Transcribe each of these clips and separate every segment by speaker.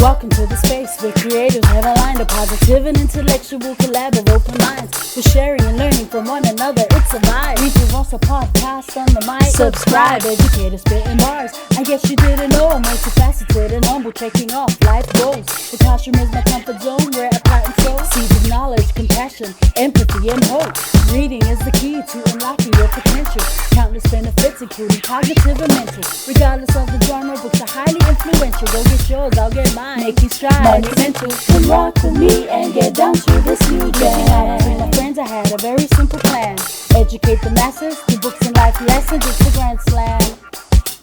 Speaker 1: Welcome to the space where creators have aligned a positive and intellectual collab of open minds. We're sharing and learning from one another. It's a vibe. We do Rosa podcast on the mic. Subscribe, educator spitting bars. I guess you didn't know I'm multifaceted and humble, checking off life goals. The classroom is my comfort zone where I plant and sow seeds of knowledge, compassion, empathy, and hope. Reading is the key to unlocking your potential. Countless benefits, including cognitive and mental. Regardless of the genre, books are highly influential. Go get yours, I'll get mine. Making strides, monumental. Come rock with me and get down to this new jam. Out between my friends, I had a very simple plan. Educate the masses through books and life lessons. It's a grand slam.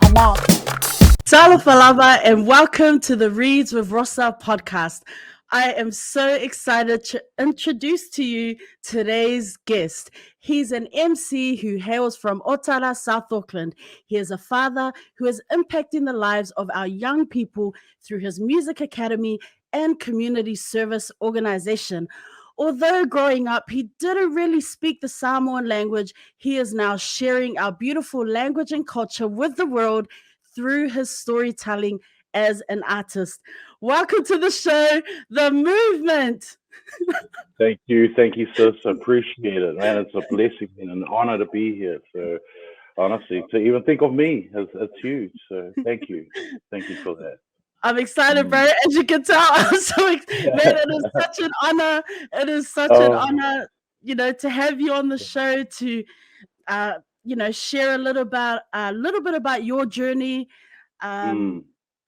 Speaker 1: I'm out. Talo Falaba, and welcome to the Reads with Rosa podcast. I am so excited to introduce to you today's guest. He's an MC who hails from Otara, South Auckland. He is a father who is impacting the lives of our young people through his music academy and community service organization. Although growing up, he didn't really speak the Samoan language, he is now sharing our beautiful language and culture with the world through his storytelling as an artist. Welcome to the show, The Movement.
Speaker 2: Thank you, sis. I appreciate it, man. It's a blessing and an honor to be here. So, honestly, to even think of me, it's huge. So, thank you for that.
Speaker 1: I'm excited, bro.
Speaker 2: Mm.
Speaker 1: As you can tell, I'm so excited. Man, it is such an honor. It is such an
Speaker 2: Oh,
Speaker 1: honor, to have you on the show to, share a little bit about your journey. Um,
Speaker 2: mm,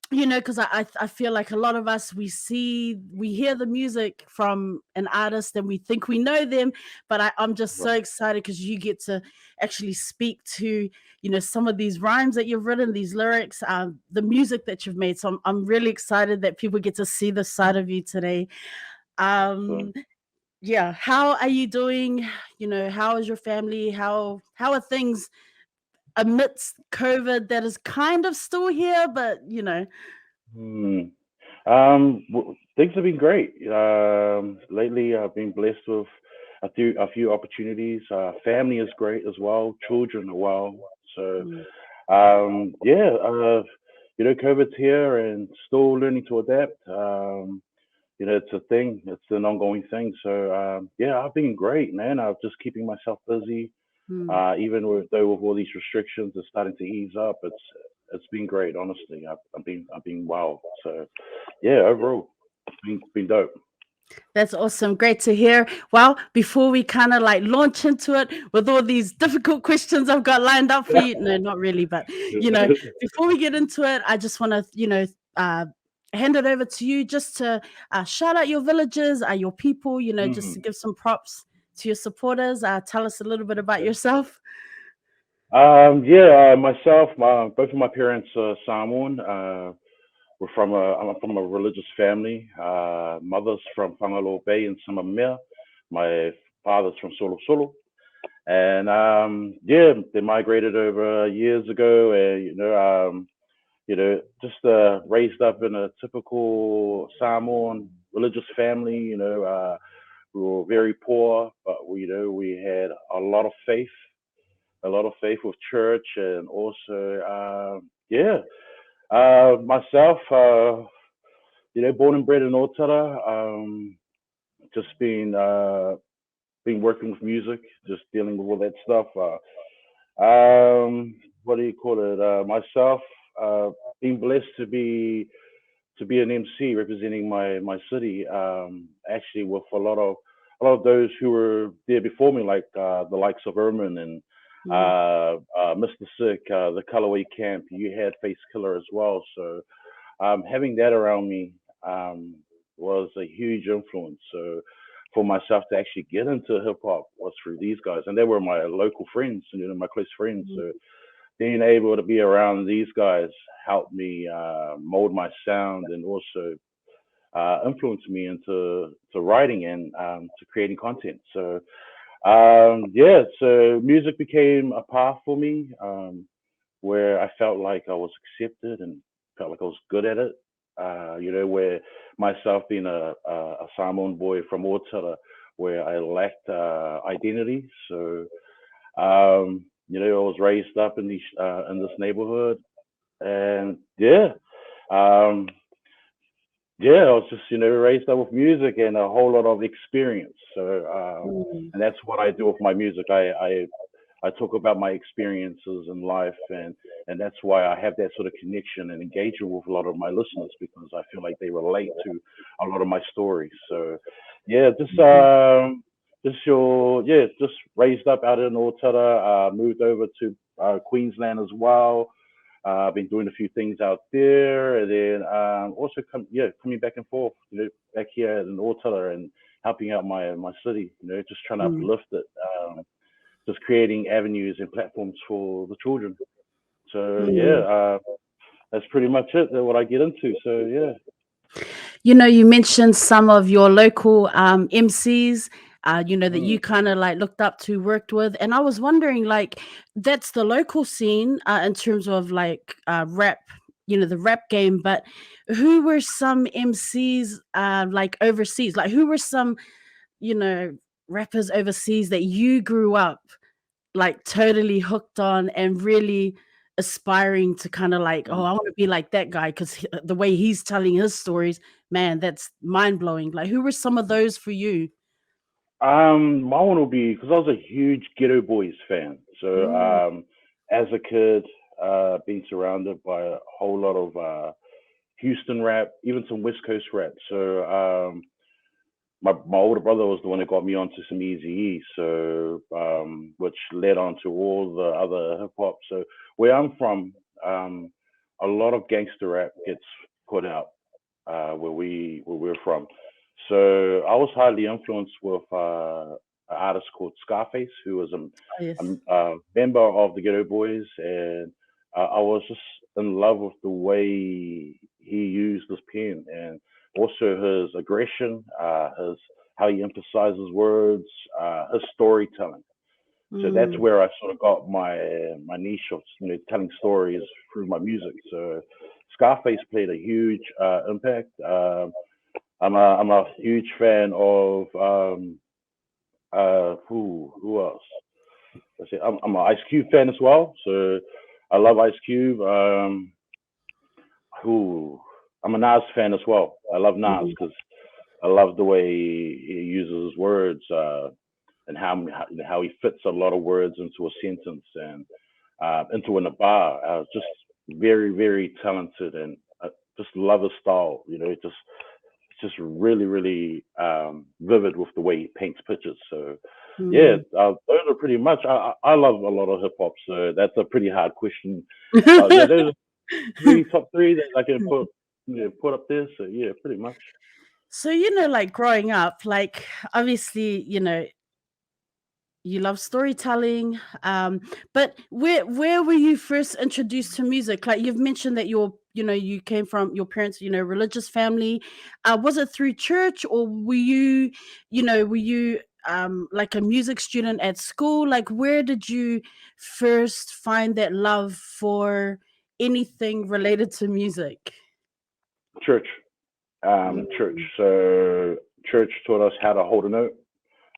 Speaker 1: because I feel like a lot of us we hear the music from an artist and we think we know them, but I'm just so
Speaker 2: right.
Speaker 1: excited because you get to actually speak to some of these rhymes that you've written, these lyrics, the music that you've made. So I'm really excited that people get to see this side of you today.
Speaker 2: So,
Speaker 1: Um, yeah, how are you doing? How is your family? How are things amidst COVID that is kind of still here, but
Speaker 2: mm. Things have been great. Lately, I've been blessed with a few opportunities. Family is great as well. Children are well. So,
Speaker 1: mm,
Speaker 2: yeah, COVID's here and still learning to adapt. It's a thing. It's an ongoing thing. So, yeah, I've been great, man. I'm just keeping myself busy.
Speaker 1: mm.
Speaker 2: Even with all these restrictions are starting to ease up, it's been great. Honestly, I've been wow. So, yeah, overall, it's been dope.
Speaker 1: That's awesome. Great to hear. Well, before we kind of like launch into it with all these difficult questions I've got lined up for you, no, not really, but before we get into it, I just want to, hand it over to you just to shout out your villages, your people, just to
Speaker 2: Mhm.
Speaker 1: give some props to your supporters. Tell us a little bit about yourself.
Speaker 2: Yeah, myself, both of my parents are Samoan. I'm from a religious family. Mother's from Whangaroa Bay in Samamea. My father's from Solo Solo. And yeah, they migrated over years ago, and just raised up in a typical Samoan religious family. We were very poor, but we had a lot of faith with church, and also yeah, myself, born and bred in Otara. Just been working with music, just dealing with all that stuff. What do you call it? Myself, being blessed to be an MC representing my city. Actually, with a lot of those who were there before me, like the likes of Erman and
Speaker 1: Mm,
Speaker 2: Mr. Sick, the Colorway Camp. You had Face Killer as well. So having that around me was a huge influence. So for myself to actually get into hip hop was through these guys, and they were my local friends, my close friends.
Speaker 1: mm,
Speaker 2: So being able to be around these guys helped me mold my sound and also influenced me into to writing and to creating content. So yeah, so music became a path for me where I felt like I was accepted and felt like I was good at it. Where myself being a Samoan boy from Otara, where I lacked identity. So I was raised up in this neighborhood, and yeah, um, yeah, I was just, raised up with music and a whole lot of experience. So,
Speaker 1: Mm,
Speaker 2: and that's what I do with my music. I talk about my experiences in life, and that's why I have that sort of connection and engagement with a lot of my listeners because I feel like they relate to a lot of my stories. So, yeah,
Speaker 1: mhm,
Speaker 2: just raised up out in Otara, moved over to Queensland as well. I've been doing a few things out there, and then also coming back and forth, back here in Otara and helping out my city, just trying to
Speaker 1: mm,
Speaker 2: uplift it, just creating avenues and platforms for the children. So yeah,
Speaker 1: mm.
Speaker 2: that's pretty much it. What I get into. So yeah.
Speaker 1: You mentioned some of your local MCs, that
Speaker 2: Mm,
Speaker 1: you kind of like looked up to, worked with. And I was wondering, like, that's the local scene in terms of like rap, the rap game. But who were some MCs like overseas? Like, who were some, you know, rappers overseas that you grew up like totally hooked on and really aspiring to kind of like, oh,
Speaker 2: mm.
Speaker 1: I want to be like that guy because the way he's telling his stories, man, that's mind blowing. Like, who were some of those for you?
Speaker 2: My one will be because I was a huge Ghetto Boys fan. So
Speaker 1: Mm,
Speaker 2: as a kid, being surrounded by a whole lot of Houston rap, even some West Coast rap. So my older brother was the one that got me onto some Eazy-E, so which led on to all the other hip hop. So where I'm from, um, a lot of gangster rap gets put out where we're from. So I was highly influenced with an artist called Scarface, who was
Speaker 1: oh, yes.
Speaker 2: a member of the Ghetto Boys, and I was just in love with the way he used his pen and also his aggression, his how he emphasizes words, his storytelling. So that's
Speaker 1: Mm,
Speaker 2: where I sort of got my niche of telling stories through my music. So Scarface played a huge impact. I'm a huge fan of who else? Let's see. I'm an Ice Cube fan as well. So I love Ice Cube. Who I'm a Nas fan as well. I love Nas
Speaker 1: mm,
Speaker 2: because I love the way he uses his words and how he fits a lot of words into a sentence and into a bar. Just very very talented and just love his style. It's just really really vivid with the way he paints pictures. So yeah,
Speaker 1: mm.
Speaker 2: those are pretty much. I love a lot of hip hop, so that's a pretty hard question. But yeah, those are top three that I can put up there. So yeah, pretty much.
Speaker 1: So, like growing up, like obviously, you love storytelling, but where were you first introduced to music? Like you've mentioned that you came from your parents, religious family. Was it through church, or were you like a music student at school? Like, where did you first find that love for anything related to music?
Speaker 2: Church, church.
Speaker 1: Mm,
Speaker 2: So church taught us how to hold a note.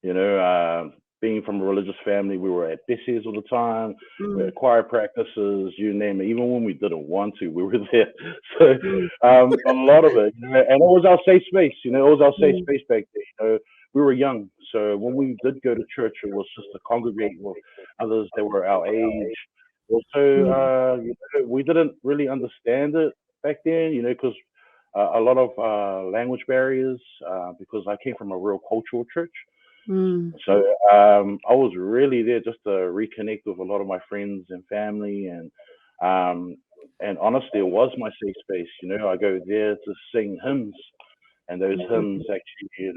Speaker 2: You know, being from a religious family, we were at Bessie's all the time. We
Speaker 1: mm,
Speaker 2: had choir practices, you name it. Even when we didn't want to, we were there. So
Speaker 1: mm,
Speaker 2: a lot of it, and it was our safe space. It was our safe
Speaker 1: mm,
Speaker 2: space back there. We were young, so when we did go to church, it was just to congregate with others that were our age. Also,
Speaker 1: mm,
Speaker 2: we didn't really understand it back then. Because a lot of language barriers. Because I came from a real cultural church.
Speaker 1: mm,
Speaker 2: So I was really there just to reconnect with a lot of my friends and family, um, and honestly, it was my safe space. I go there to sing hymns, and those hymns actually,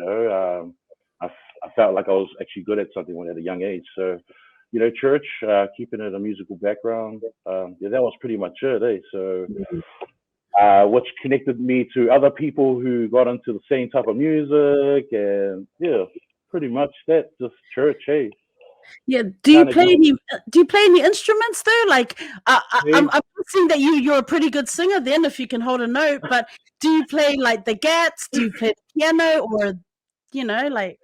Speaker 2: I felt like I was actually good at something when at a young age. So, church, keeping it a musical background, yeah, that was pretty much it. So,
Speaker 1: mm.
Speaker 2: which connected me to other people who got into the same type of music, and yeah, pretty much that. Just church, hey,
Speaker 1: Yeah.
Speaker 2: kind of grew up.
Speaker 1: Do you play any instruments though? Like,
Speaker 2: Hey,
Speaker 1: I'm guessing that you're a pretty good singer then, if you can hold a note. But do you play like the gats? Do you play the piano, or like?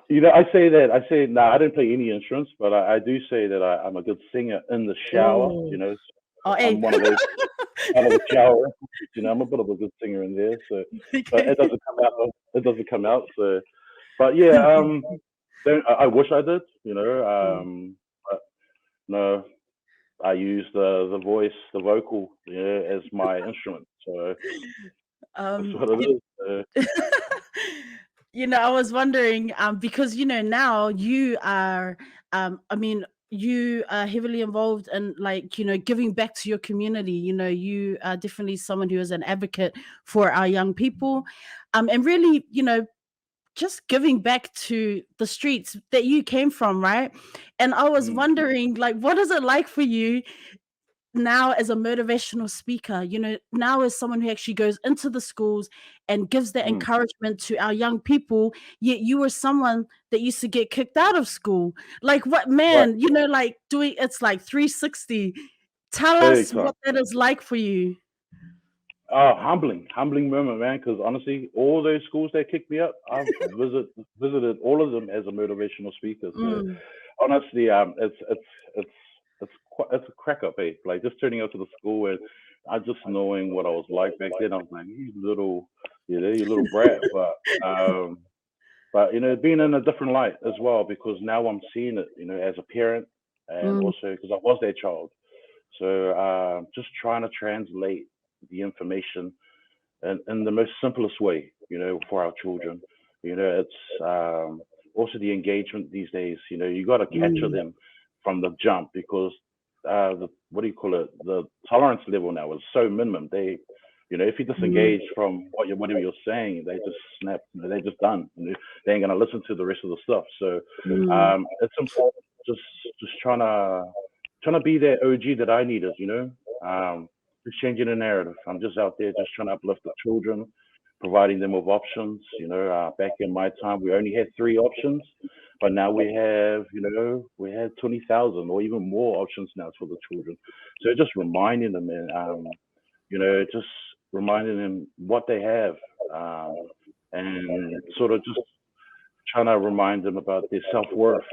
Speaker 2: no, I didn't play any instruments, but I do say that I'm a good singer in the shower.
Speaker 1: Oh,
Speaker 2: So
Speaker 1: oh, hey.
Speaker 2: I'm one of those. out of the shower. I'm a bit of a good singer in there, so but
Speaker 1: Okay.
Speaker 2: it doesn't come out. It doesn't come out. So, but yeah, I wish I did.
Speaker 1: Mm.
Speaker 2: But no, I use the voice, the vocal, as my instrument. So that's
Speaker 1: Um,
Speaker 2: what it
Speaker 1: you,
Speaker 2: is.
Speaker 1: I was wondering, because now you are, I mean, you are heavily involved in, like, giving back to your community. You are definitely someone who is an advocate for our young people, and really, just giving back to the streets that you came from, right? And I was
Speaker 2: Mm,
Speaker 1: wondering, like, what is it like for you now as a motivational speaker, now as someone who actually goes into the schools and gives that
Speaker 2: mm,
Speaker 1: encouragement to our young people, yet you were someone that used to get kicked out of school. Like, what,
Speaker 2: right,
Speaker 1: man, like doing it's like 360. Tell
Speaker 2: big
Speaker 1: us
Speaker 2: time.
Speaker 1: what that is like for you.
Speaker 2: Humbling moment, man. Because honestly, all those schools that kicked me up, I've visited all of them as a motivational speaker. So
Speaker 1: Mm,
Speaker 2: honestly, it's it's a crack up, eh? Like just turning up to the school and I just knowing what I was like back then. I was like, you little brat. But being in a different light as well because now I'm seeing it, as a parent and
Speaker 1: mm,
Speaker 2: also because I was their child. So just trying to translate the information in the most simplest way, for our children. It's also the engagement these days. You got to capture
Speaker 1: mm,
Speaker 2: them from the jump because the what do you call it? The tolerance level now is so minimum. If you
Speaker 1: mm,
Speaker 2: disengage from whatever you're saying, they just snap. They're just done. They ain't gonna listen to the rest of the stuff. So
Speaker 1: mm,
Speaker 2: it's important. Just just trying to be that OG that I needed. Just changing the narrative. I'm just out there just trying to uplift the children, providing them with options. Back in my time, we only had three options, but now we have 20,000 or even more options now for the children. So just reminding them and, just reminding them what they have, um, and sort of just trying to remind them about their self worth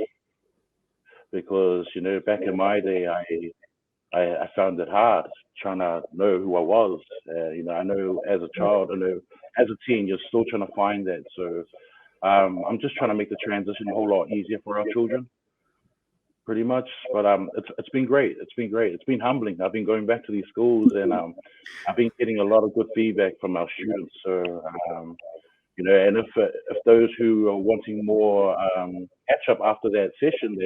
Speaker 2: because, back in my day, I found it hard trying to know who I was. I know as a child, I know as a teen, you're still trying to find that. So I'm just trying to make the transition a whole lot easier for our children, pretty much. But it's been great. It's been great. It's been humbling. I've been going back to these schools and I've been getting a lot of good feedback from our students. So and if those who are wanting more catch up after that session,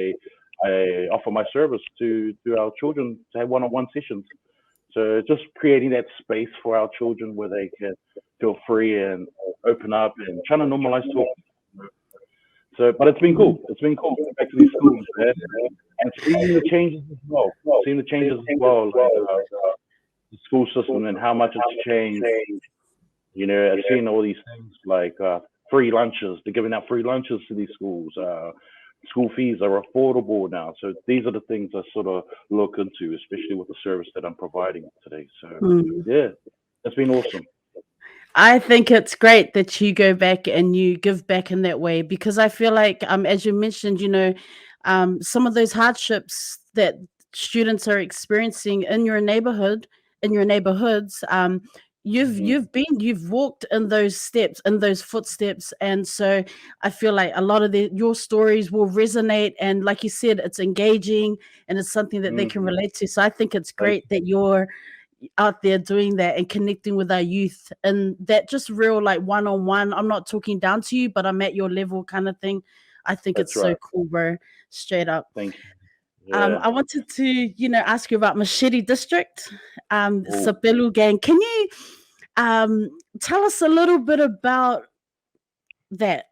Speaker 2: I offer my service to our children to have one-on-one sessions. So just creating that space for our children where they can feel free and open up and trying to normalize talking. So, but it's been
Speaker 1: mm.
Speaker 2: cool. It's been cool going back to these schools, man, and seeing the changes as well. Seeing the changes as well, like the school system and how much it's changed. I've seen all these things like free lunches. They're giving out free lunches to these schools. School fees are affordable now. So these are the things I sort of look into, especially with the service that I'm providing today. So
Speaker 1: Mm.
Speaker 2: yeah, it's been awesome.
Speaker 1: I think it's great that you go back and you give back in that way because I feel like, as you mentioned, some of those hardships that students are experiencing in your neighborhood, in your neighborhoods, you've
Speaker 2: Hmm.
Speaker 1: you've been you've walked in those steps, in those footsteps, and so I feel like a lot of your stories will resonate, and like you said, it's engaging and it's something that they can
Speaker 2: Hmm.
Speaker 1: relate to. So I think it's
Speaker 2: Thank
Speaker 1: great that you're out there doing that and connecting with our youth and that just real like one-on-one. I'm not talking down to you, but I'm at your level kind of thing. I think
Speaker 2: That's
Speaker 1: it's so
Speaker 2: right.
Speaker 1: cool, bro. Straight up.
Speaker 2: Thank you. Yeah.
Speaker 1: I wanted to, ask you about Machete District,
Speaker 2: Oh.
Speaker 1: Sapelu Gang. Can you um tell us a little bit about that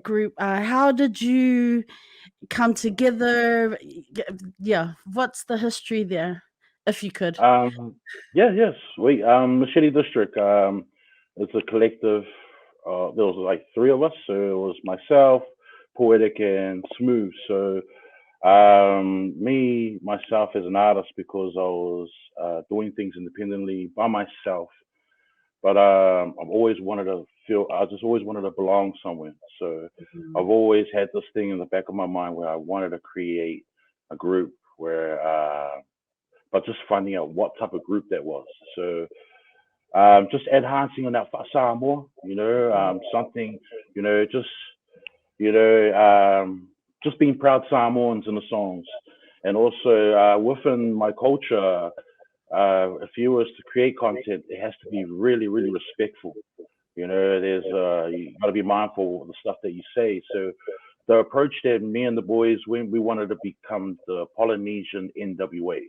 Speaker 1: group? How did you come together? Yeah, what's the history there, if you could?
Speaker 2: Um. Yeah. Yes. Wait. Machete District. It's a collective. There was like three of us. So it was myself, Poetic, and Smooth. So me myself as an artist because I was doing things independently by myself. But I've always wanted to feel. I just always wanted to belong somewhere. So
Speaker 1: Mhm.
Speaker 2: I've always had this thing in the back of my mind where I wanted to create a group where but just finding out what type of group that was. So just enhancing on that Samoa, something, just you know, just being proud Samoans in the songs, and also within my culture, if you was to create content, it has to be really, really respectful. There's you got to be mindful of the stuff that you say. So the approach that me and the boys when we wanted to become the Polynesian NWA.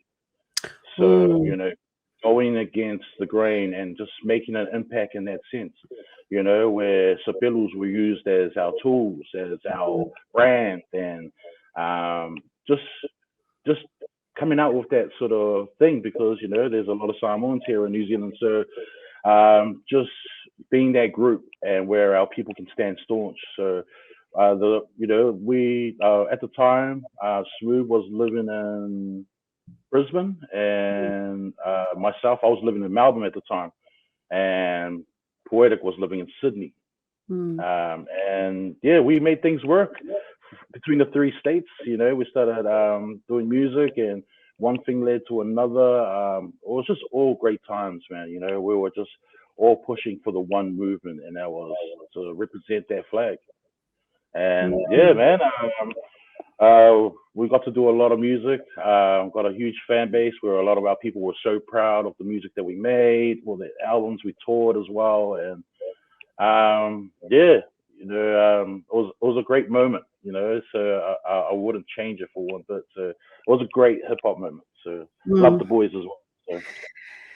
Speaker 2: So,
Speaker 1: Mm,
Speaker 2: going against the grain and just making an impact in that sense, where Sabelus were used as our tools, as our brand, and just just coming out with that sort of thing because there's a lot of Samoans here in New Zealand, so just being that group and where our people can stand staunch. So the we at the time Smooth was living in Brisbane, and myself, I was living in Melbourne at the time, and Poetic was living in Sydney.
Speaker 1: mm,
Speaker 2: And yeah, we made things work between the three states. We started doing music, and one thing led to another. It was just all great times, man. We were just all pushing for the one movement, and that was to represent that flag. And yeah,
Speaker 1: mm.
Speaker 2: man, we got to do a lot of music. Got a huge fan base where a lot of our people were so proud of the music that we made, or the albums we toured as well, and yeah, it was a great moment. So I wouldn't change it for one bit. So it was a great hip hop moment. So love
Speaker 1: Mm.
Speaker 2: the boys as well. So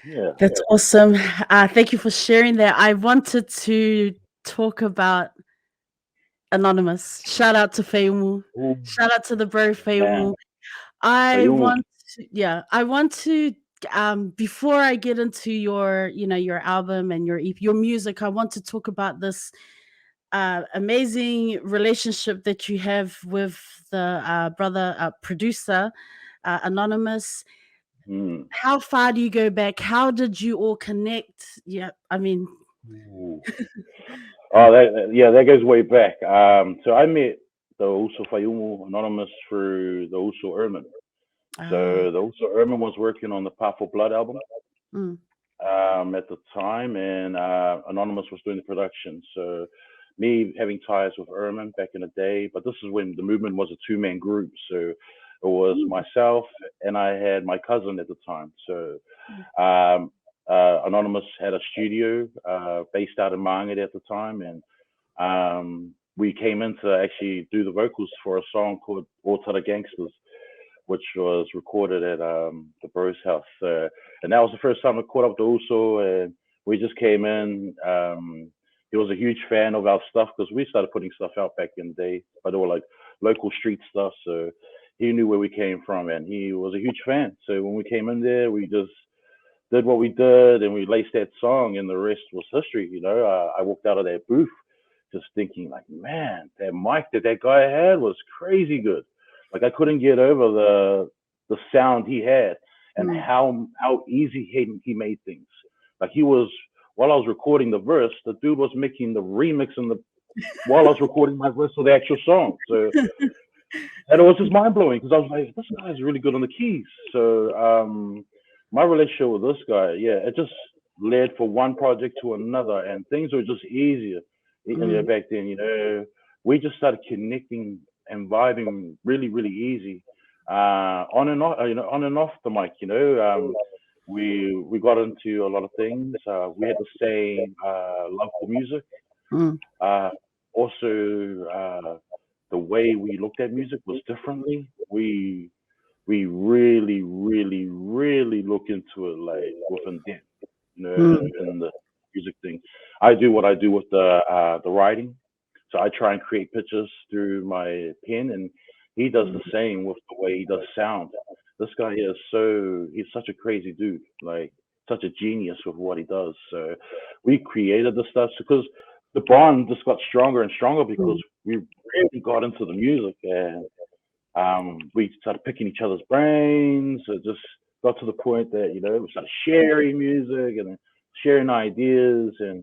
Speaker 2: yeah.
Speaker 1: That's awesome. Thank you for sharing that. I wanted to talk about Anonymous. Shout out to Feimu.
Speaker 2: Ooh,
Speaker 1: Shout out to the bro
Speaker 2: man,
Speaker 1: Feimu.
Speaker 2: for
Speaker 1: I
Speaker 2: you.
Speaker 1: want yeah, I want to before I get into your album and your music, I want to talk about this amazing relationship that you have with the brother producer Anonymous.
Speaker 2: Mm.
Speaker 1: How far do you go back? How did you all connect? Yeah, I mean,
Speaker 2: Ooh. Oh, yeah, that goes way back. So I met the Uso Fayumu Anonymous through the Uso Erman.
Speaker 1: uh,
Speaker 2: So the Uso Erman was working on the Powerful Blood album
Speaker 1: mm,
Speaker 2: at the time, and Anonymous was doing the production. So me having ties with Erman back in the day, but this is when the movement was a two-man group. So it was
Speaker 1: mm,
Speaker 2: myself and I had my cousin at the time. So
Speaker 1: mm,
Speaker 2: Anonymous had a studio based out in Māngere at the time, and we came in to actually do the vocals for a song called Otara Gangsters, which was recorded at the Bros house. And that was the first time I caught up to Uso, and we just came in. He was a huge fan of our stuff because we started putting stuff out back in the day, but they were like local street stuff. So he knew where we came from, and he was a huge fan. So when we came in there, we just did what we did, and we laced that song, and the rest was history. I walked out of that booth just thinking, like, man, that mic that guy had was crazy good. Like I couldn't get over the sound he had and
Speaker 1: mm.
Speaker 2: how easy he made things. Like he was while I was recording the verse, the dude was making the remix and the while I was recording my verse for the actual song. So and it was just mind blowing because I was like, this guy's really good on the keys. So my relationship with this guy, yeah, it just led from one project to another, and things were just easier.
Speaker 1: Mm,
Speaker 2: Back then, we just started connecting and vibing really, really easy, on and off, on and off the mic. We got into a lot of things. We had the same love for music.
Speaker 1: mm,
Speaker 2: Uh, Also, the way we looked at music was differently. We really, really, really look into it like within depth,
Speaker 1: mm,
Speaker 2: in the music thing. I do what I do with the writing, so I try and create pictures through my pen, and he does the
Speaker 1: mm,
Speaker 2: same with the way he does sound. This guy is he's such a crazy dude, like such a genius with what he does. So we created the stuff because the bond just got stronger and stronger because
Speaker 1: mm,
Speaker 2: we really got into the music, and we started picking each other's brains. It just got to the point that we started sharing music and sharing ideas. And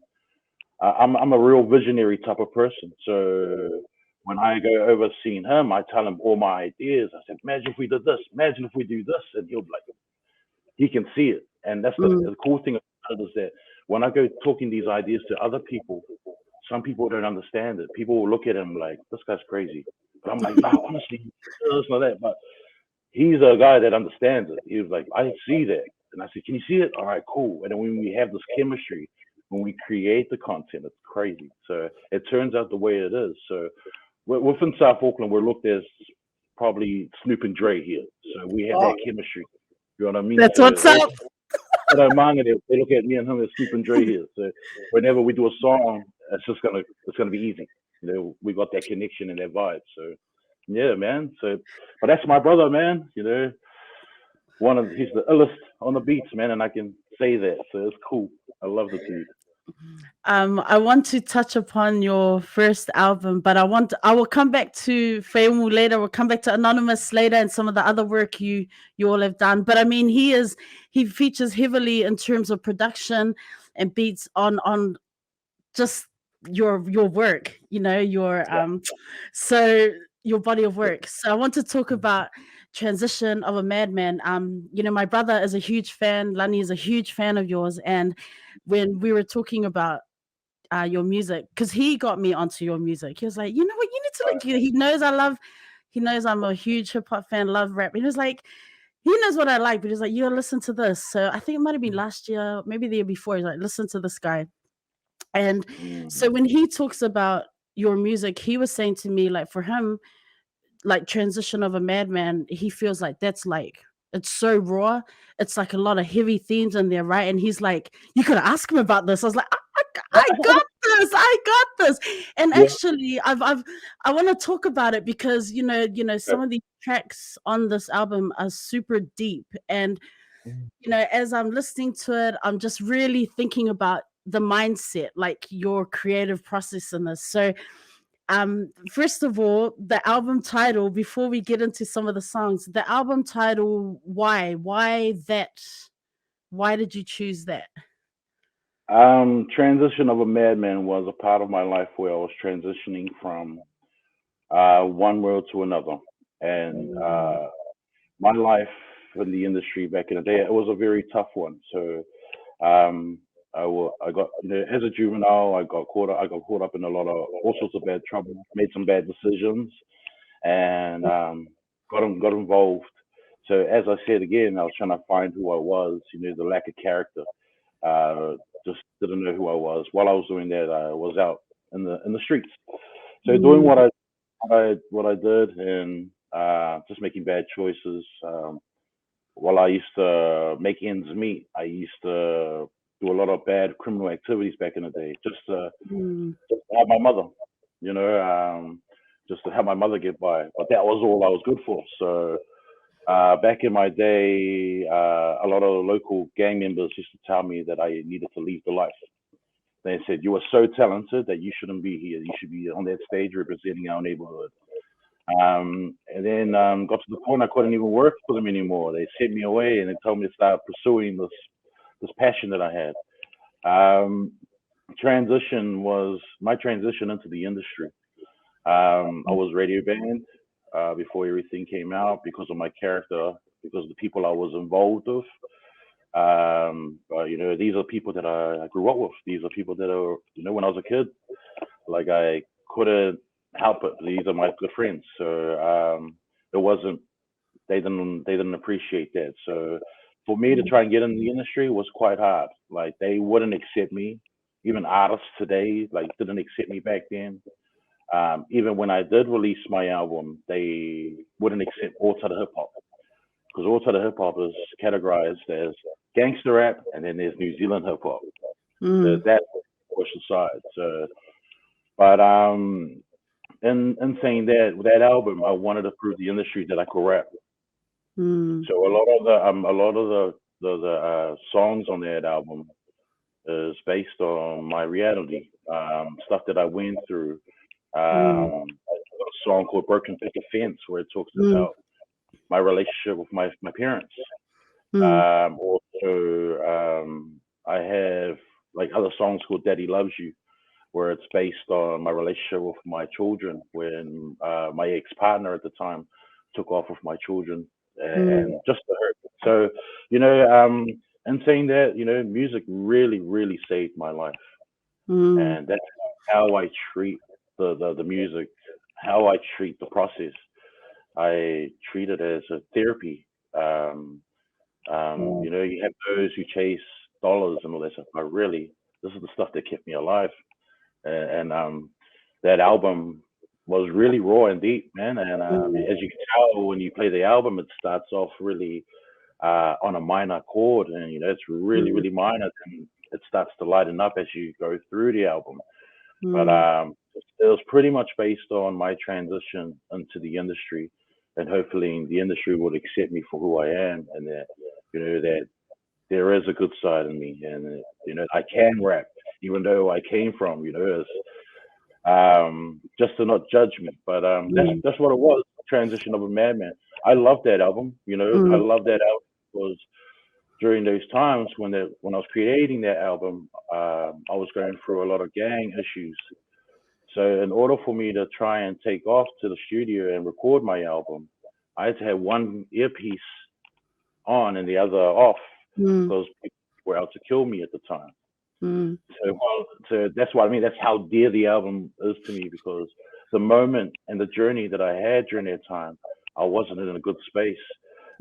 Speaker 2: I'm a real visionary type of person. So when I go over seeing him, I tell him all my ideas. I said, imagine if we did this. Imagine if we do this. And he'll be like, he can see it. And that's
Speaker 1: Mm.
Speaker 2: the cool thing about it is that when I go talking these ideas to other people, some people don't understand it. People will look at him like, this guy's crazy. But I'm like, no, honestly, this, not that. But he's a guy that understands it. He was like, I see that. And I said, can you see it? All right, cool. And then when we have this chemistry, when we create the content, it's crazy. So it turns out the way it is. So within South Auckland, we're looked as probably Snoop and Dre here. So we have that
Speaker 1: Oh,
Speaker 2: chemistry. You know what I mean?
Speaker 1: that's
Speaker 2: So
Speaker 1: what's
Speaker 2: all
Speaker 1: up.
Speaker 2: the manga, they look at me and him as Snoop and Dre here. So whenever we do a song, it's gonna be easy. You know, we got that connection and that vibe. So yeah, man. So, but that's my brother, man. You know, he's the illest on the beats, man, and I can say that. So it's cool. I love the dude.
Speaker 1: I want to touch upon your first album, but I will come back to Feimu later. We'll come back to Anonymous later and some of the other work you all have done. But I mean, he features heavily in terms of production and beats on just your work, your
Speaker 2: Yeah.
Speaker 1: so your body of work. So I want to talk about Transition of a Madman. My brother is a huge fan. Lani is a huge fan of yours, and when we were talking about your music, because he got me onto your music. He was like, you know what, you need to look. He knows I'm a huge hip hop fan, love rap. He was like, he knows what I like, but he's like, you gotta listen to this. So I think it might have been last year, maybe the year before. He's like, listen to this guy. And so
Speaker 2: Mm-hmm.
Speaker 1: when he talks about your music, he was saying to me, like, for him, like Transition of a Madman, he feels like that's like it's so raw. It's like a lot of heavy themes in there, right? And he's like, you could ask him about this. I was like, I got this, I got this. And
Speaker 2: Yeah.
Speaker 1: actually, I want to talk about it because some of these tracks on this album are super deep, and as I'm listening to it, I'm just really thinking about the mindset, like your creative process in this. So first of all, the album title, before we get into some of the songs, the album title, why that, why did you choose that?
Speaker 2: Transition of a Madman was a part of my life where I was transitioning from one world to another, and
Speaker 1: Mm,
Speaker 2: my life in the industry back in the day, it was a very tough one. So um, I got, as a juvenile, I got caught up in a lot of all sorts of bad trouble, made some bad decisions, and got involved. So as I said again, I was trying to find who I was. The lack of character. Just didn't know who I was. While I was doing that, I was out in the streets. So doing
Speaker 1: mm,
Speaker 2: what I did, and just making bad choices. While I used to make ends meet, I used to do a lot of bad criminal activities back in the day,
Speaker 1: mm,
Speaker 2: just to have my mother, you know, just to have my mother get by. But that was all I was good for. So back in my day, a lot of the local gang members used to tell me that I needed to leave the life. They said, you are so talented that you shouldn't be here. You should be on that stage representing our neighborhood. And then got to the point I couldn't even work for them anymore. They sent me away and they told me to start pursuing this passion that I had. Um, Transition was my transition into the industry. I was radio banned before everything came out because of my character, because of the people I was involved with. But these are people that I grew up with. These are people that are, when I was a kid, like I couldn't help it. These are my good friends. So it wasn't. They didn't appreciate that. So for me to
Speaker 1: mm,
Speaker 2: try and get in the industry was quite hard. Like they wouldn't accept me. Even artists today like didn't accept me back then. Even when I did release my album, they wouldn't accept Otara hip hop because Otara hip hop is categorized as gangster rap, and then there's New Zealand hip hop. So
Speaker 1: mm,
Speaker 2: that's pushed aside. So, but in saying that, with that album, I wanted to prove the industry that I could rap.
Speaker 1: mm,
Speaker 2: So a lot of the songs on that album is based on my reality, stuff that I went through.
Speaker 1: mm,
Speaker 2: I got a song called "Broken Picket Fence" where it talks
Speaker 1: mm,
Speaker 2: about my relationship with my parents.
Speaker 1: mm,
Speaker 2: Also, I have like other songs called "Daddy Loves You," where it's based on my relationship with my children when my ex partner at the time took off with my children.
Speaker 1: Mm,
Speaker 2: and just the hurt. So, in saying that, music really, really saved my life,
Speaker 1: mm,
Speaker 2: and that's how I treat the music, how I treat the process. I treat it as a therapy. Um,
Speaker 1: mm,
Speaker 2: you have those who chase dollars and all that stuff. But really, this is the stuff that kept me alive. And that album was really raw and deep, man. And
Speaker 1: mm,
Speaker 2: as you can tell when you play the album, it starts off really on a minor chord, and it's really,
Speaker 1: mm,
Speaker 2: really minor, and it starts to lighten up as you go through the album. But
Speaker 1: mm,
Speaker 2: it was pretty much based on my transition into the industry, and hopefully the industry would accept me for who I am, and that that there is a good side in me, and I can rap, even though I came from as just to not judge me. But
Speaker 1: mm,
Speaker 2: that's what it was. Transition of a Madman. I love that album. I
Speaker 1: mm,
Speaker 2: love that album because during those times when I was creating that album, I was going through a lot of gang issues. So in order for me to try and take off to the studio and record my album, I had to have one earpiece on and the other off
Speaker 1: mm,
Speaker 2: because people were out to kill me at the time.
Speaker 1: mm,
Speaker 2: So that's what I mean. That's how dear the album is to me because the moment and the journey that I had during that time, I wasn't in a good space,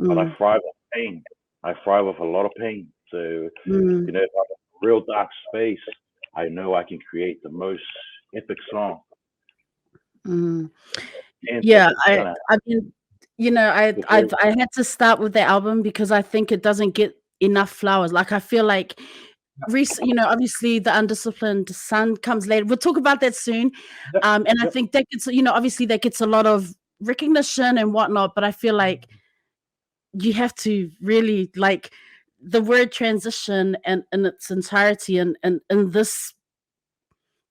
Speaker 2: but I
Speaker 1: mm,
Speaker 2: thrive with pain. I thrive with a lot of pain. So,
Speaker 1: mm,
Speaker 2: if I'm in a real dark space, I know I can create the most epic song.
Speaker 1: mm.
Speaker 2: And
Speaker 1: Yeah,
Speaker 2: it's gonna
Speaker 1: I mean,
Speaker 2: it's very
Speaker 1: I had to start with the album because I think it doesn't get enough flowers. Like I feel like obviously the undisciplined son comes later. We'll talk about that soon.
Speaker 2: yep,
Speaker 1: And I
Speaker 2: yep.
Speaker 1: think that gets, obviously that gets a lot of recognition and whatnot, but I feel like you have to really like the word transition and in its entirety and in this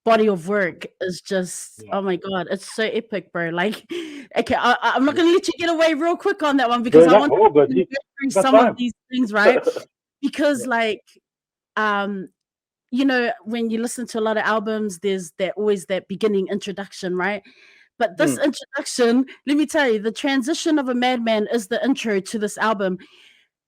Speaker 1: body of work is just
Speaker 2: Yeah.
Speaker 1: oh my god, it's so epic, bro. Like, okay, I'm not gonna let you get away real quick on that one because
Speaker 2: Good
Speaker 1: I
Speaker 2: enough.
Speaker 1: want
Speaker 2: Oh, good.
Speaker 1: to go through
Speaker 2: You got
Speaker 1: some of
Speaker 2: time.
Speaker 1: these things, right? Because
Speaker 2: Yeah.
Speaker 1: like um when you listen to a lot of albums, there's that always that beginning introduction, right? But this
Speaker 2: Mm,
Speaker 1: introduction, let me tell you, the transition of a madman is the intro to this album.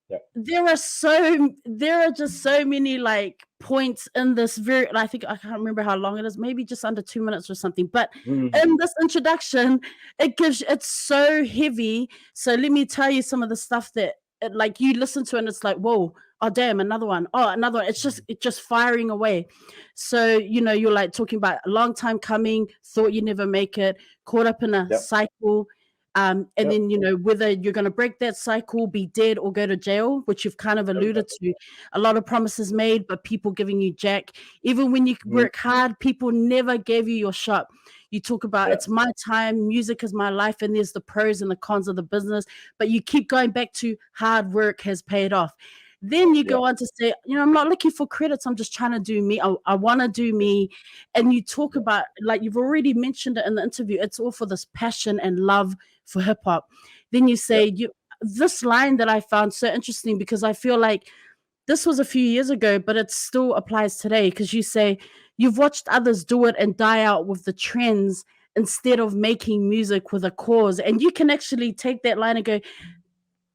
Speaker 2: yeah.
Speaker 1: There are just so many like points in this very, I think I can't remember how long it is, maybe just under 2 minutes or something, but in
Speaker 2: Mm,
Speaker 1: this introduction it's so heavy. So let me tell you some of the stuff that like you listen to and it's like, whoa, oh damn, another one, oh another one. It's just firing away. So you're like talking about a long time coming, thought you never make it, caught up in a
Speaker 2: yep.
Speaker 1: cycle. And
Speaker 2: Yep.
Speaker 1: then whether you're going to break that cycle, be dead, or go to jail, which you've kind of alluded to. A lot of promises made, but people giving you jack. Even when you
Speaker 2: Mm,
Speaker 1: work hard, people never gave you your shot. You talk about
Speaker 2: yep.
Speaker 1: it's my time, music is my life, and there's the pros and the cons of the business. But you keep going back to hard work has paid off. Then you
Speaker 2: Yep.
Speaker 1: go on to say, I'm not looking for credits. I'm just trying to do me. I want to do me. And you talk
Speaker 2: Yep.
Speaker 1: about, like you've already mentioned it in the interview, it's all for this passion and love for hip hop. Then you say
Speaker 2: Yep.
Speaker 1: this line that I found so interesting because I feel like this was a few years ago, but it still applies today because you say you've watched others do it and die out with the trends instead of making music with a cause. And you can actually take that line and go,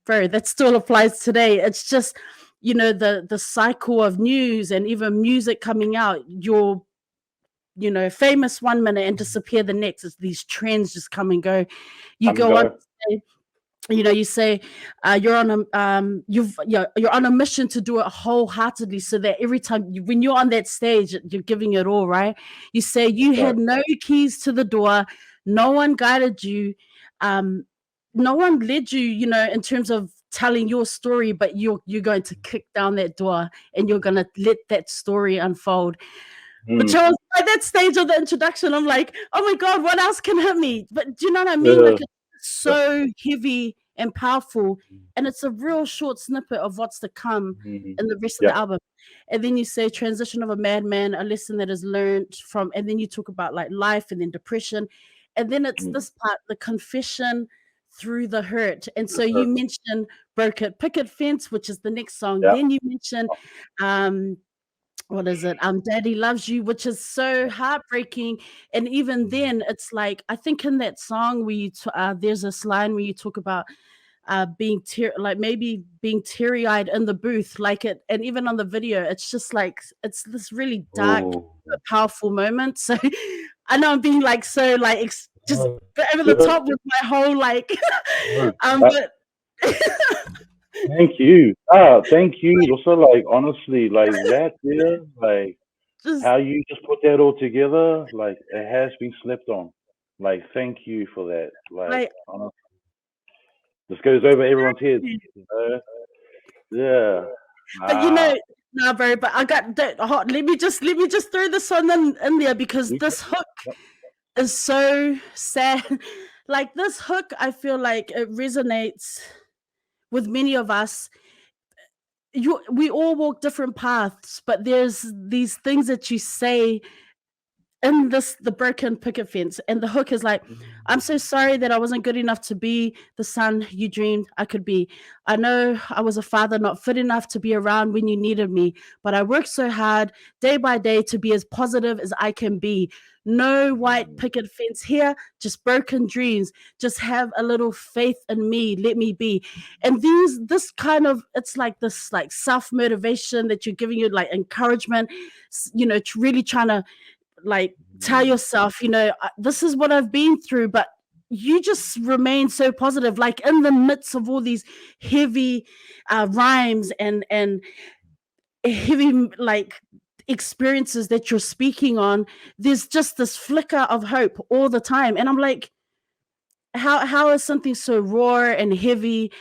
Speaker 1: bro, that still applies today. It's just, the cycle of news and even music coming out. You're famous 1 minute and disappear the next. It's these trends just come and go. You
Speaker 2: Come and
Speaker 1: go on to
Speaker 2: go.
Speaker 1: say, you say you're on a you're on a mission to do it wholeheartedly, so that every time when you're on that stage, you're giving it all, right? You say
Speaker 2: That's
Speaker 1: you
Speaker 2: right.
Speaker 1: had no keys to the door, no one guided you, um, no one led you, in terms of telling your story, but you're going to kick down that door and you're going to let that story unfold. Which
Speaker 2: Mm,
Speaker 1: I was at that stage of the introduction, I'm like, oh my God, what else can hit me? But do you know what I mean?
Speaker 2: uh,
Speaker 1: Like it's
Speaker 2: yep.
Speaker 1: so heavy and powerful. And it's a real short snippet of what's to come
Speaker 2: Mhm.
Speaker 1: in the rest of the
Speaker 2: Yep.
Speaker 1: album. And then you say transition of a madman, a lesson that is learned from, and then you talk about like life and then depression. And then it's
Speaker 2: Mm.
Speaker 1: this part, the confession through the hurt. And so you mentioned Broke It Picket Fence, which is the next song.
Speaker 2: Yep.
Speaker 1: Then you mentioned um what is it? Daddy Loves You, which is so heartbreaking. And even
Speaker 2: Mhm.
Speaker 1: then, it's like I think in that song where there's this line where you talk about being maybe being teary-eyed in the booth, like it, and even on the video, it's just like it's this really dark
Speaker 2: Oh,
Speaker 1: but powerful moment. So I know I'm being like so like just
Speaker 2: no,
Speaker 1: over the
Speaker 2: good,
Speaker 1: top with my whole like
Speaker 2: good.
Speaker 1: but
Speaker 2: Thank you. Thank you. Also, like honestly, like that there, like
Speaker 1: just
Speaker 2: how you just put that all together, like it has been slept on. Like, thank you for that. Like,
Speaker 1: like
Speaker 2: honestly, this goes over everyone's heads. You know? Yeah.
Speaker 1: but
Speaker 2: Ah,
Speaker 1: no, bro, but I got let me just throw this one in there because
Speaker 2: you
Speaker 1: this hook is so sad. Like this hook, I feel like it resonates with many of us. We all walk different paths, but there's these things that you say in the broken picket fence, and the hook is like, I'm so sorry that I wasn't good enough to be the son you dreamed I could be. I know I was a father not fit enough to be around when you needed me, but I worked so hard day by day to be as positive as I can be. No white picket fence here, just broken dreams. Just have a little faith in me, let me be. And this kind of, it's like this like self motivation that you're giving, you like encouragement, really trying to like tell yourself, this is what I've been through, but you just remain so positive, like in the midst of all these heavy rhymes and heavy like experiences that you're speaking on. There's just this flicker of hope all the time, and I'm like, how is something so raw and heavy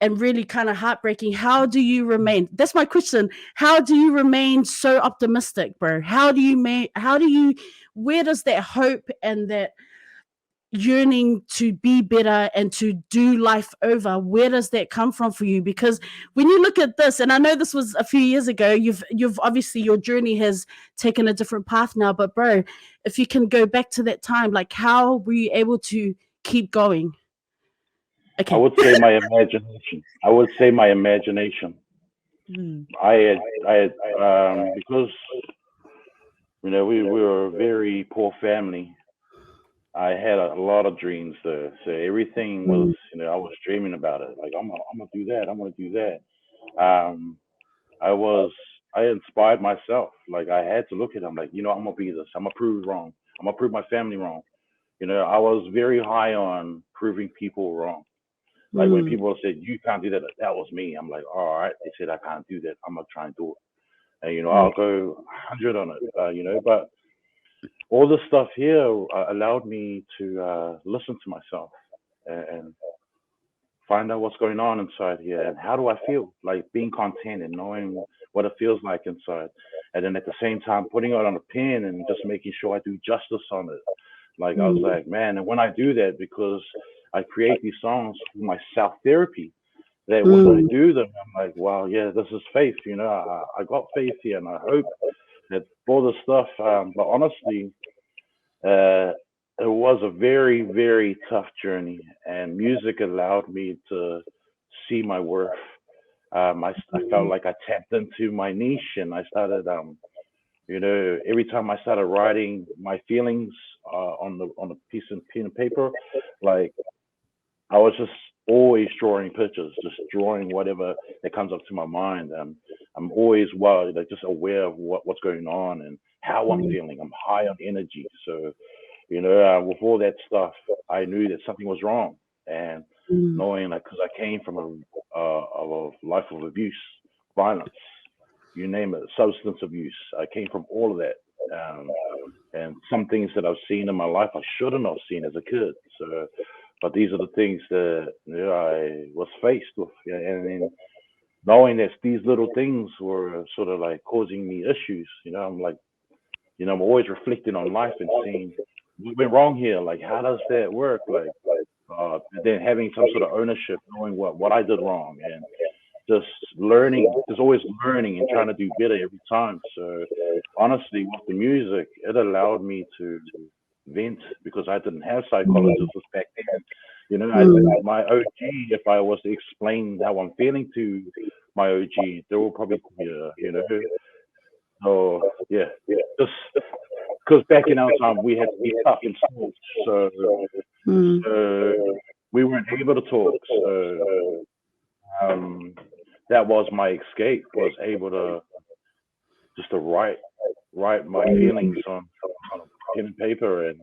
Speaker 1: and really kind of heartbreaking, how do you remain, that's my question, how do you remain so optimistic, bro? How do you where does that hope and that yearning to be better and to do life over, where does that come from for you? Because when you look at this, and I know this was a few years ago, you've obviously, your journey has taken a different path now, but bro, if you can go back to that time, like how were you able to keep going?
Speaker 2: I
Speaker 1: Okay.
Speaker 2: would say my imagination. I would say my imagination.
Speaker 1: Mm,
Speaker 2: I had, because we were a very poor family. I had a lot of dreams there, so everything was,
Speaker 1: mm,
Speaker 2: I was dreaming about it. Like I'm gonna do that. I'm gonna do that. Um, I was, I inspired myself. Like I had to look at them. Like I'm gonna be this. I'm gonna prove wrong. I'm gonna prove my family wrong. I was very high on proving people wrong. Like when
Speaker 1: mm,
Speaker 2: people said you can't do that, that was me. I'm like, all right. They said I can't do that. I'm gonna try and do it. And
Speaker 1: mm,
Speaker 2: I'll go 100 on it. But all this stuff here allowed me to listen to myself and find out what's going on inside here and how do I feel, like being content and knowing what it feels like inside. And then at the same time, putting it on a pen and just making sure I do justice on it. Like I was
Speaker 1: mm,
Speaker 2: like, man, and when I do that, because I create these songs for my self therapy, that when I
Speaker 1: mm,
Speaker 2: do them, I'm like, wow, yeah, this is faith. I got faith here, and I hope that all the stuff. But honestly, uh, it was a very, very tough journey, and music allowed me to see my worth. I felt
Speaker 1: mm,
Speaker 2: like I tapped into my niche, and I started, every time I started writing my feelings on a piece of pen and paper, like I was just always drawing pictures, just drawing whatever that comes up to my mind. I'm always like just aware of what's going on and how I'm
Speaker 1: mm,
Speaker 2: feeling. I'm high on energy, so with all that stuff, I knew that something was wrong, and
Speaker 1: mm,
Speaker 2: knowing like because I came from a life of abuse, violence, you name it, substance abuse. I came from all of that. And some things that I've seen in my life I shouldn't have seen as a kid. So, but these are the things that I was faced with, and then knowing that these little things were sort of like causing me issues. I'm like, I'm always reflecting on life and seeing what went wrong here. Like, how does that work? Like, then having some sort of ownership, knowing what I did wrong, and just learning. There's always learning and trying to do better every time. So honestly, with the music, it allowed me to vent because I didn't have
Speaker 1: mm,
Speaker 2: psychologists back then.
Speaker 1: mm,
Speaker 2: My OG, if I was to explain how I'm feeling to my OG, they will probably, so yeah, just because back in our time we had to be tough in school. So,
Speaker 1: mm,
Speaker 2: so we weren't able to talk. So um, that was my escape. Was able to just to write my feelings on a pen and paper and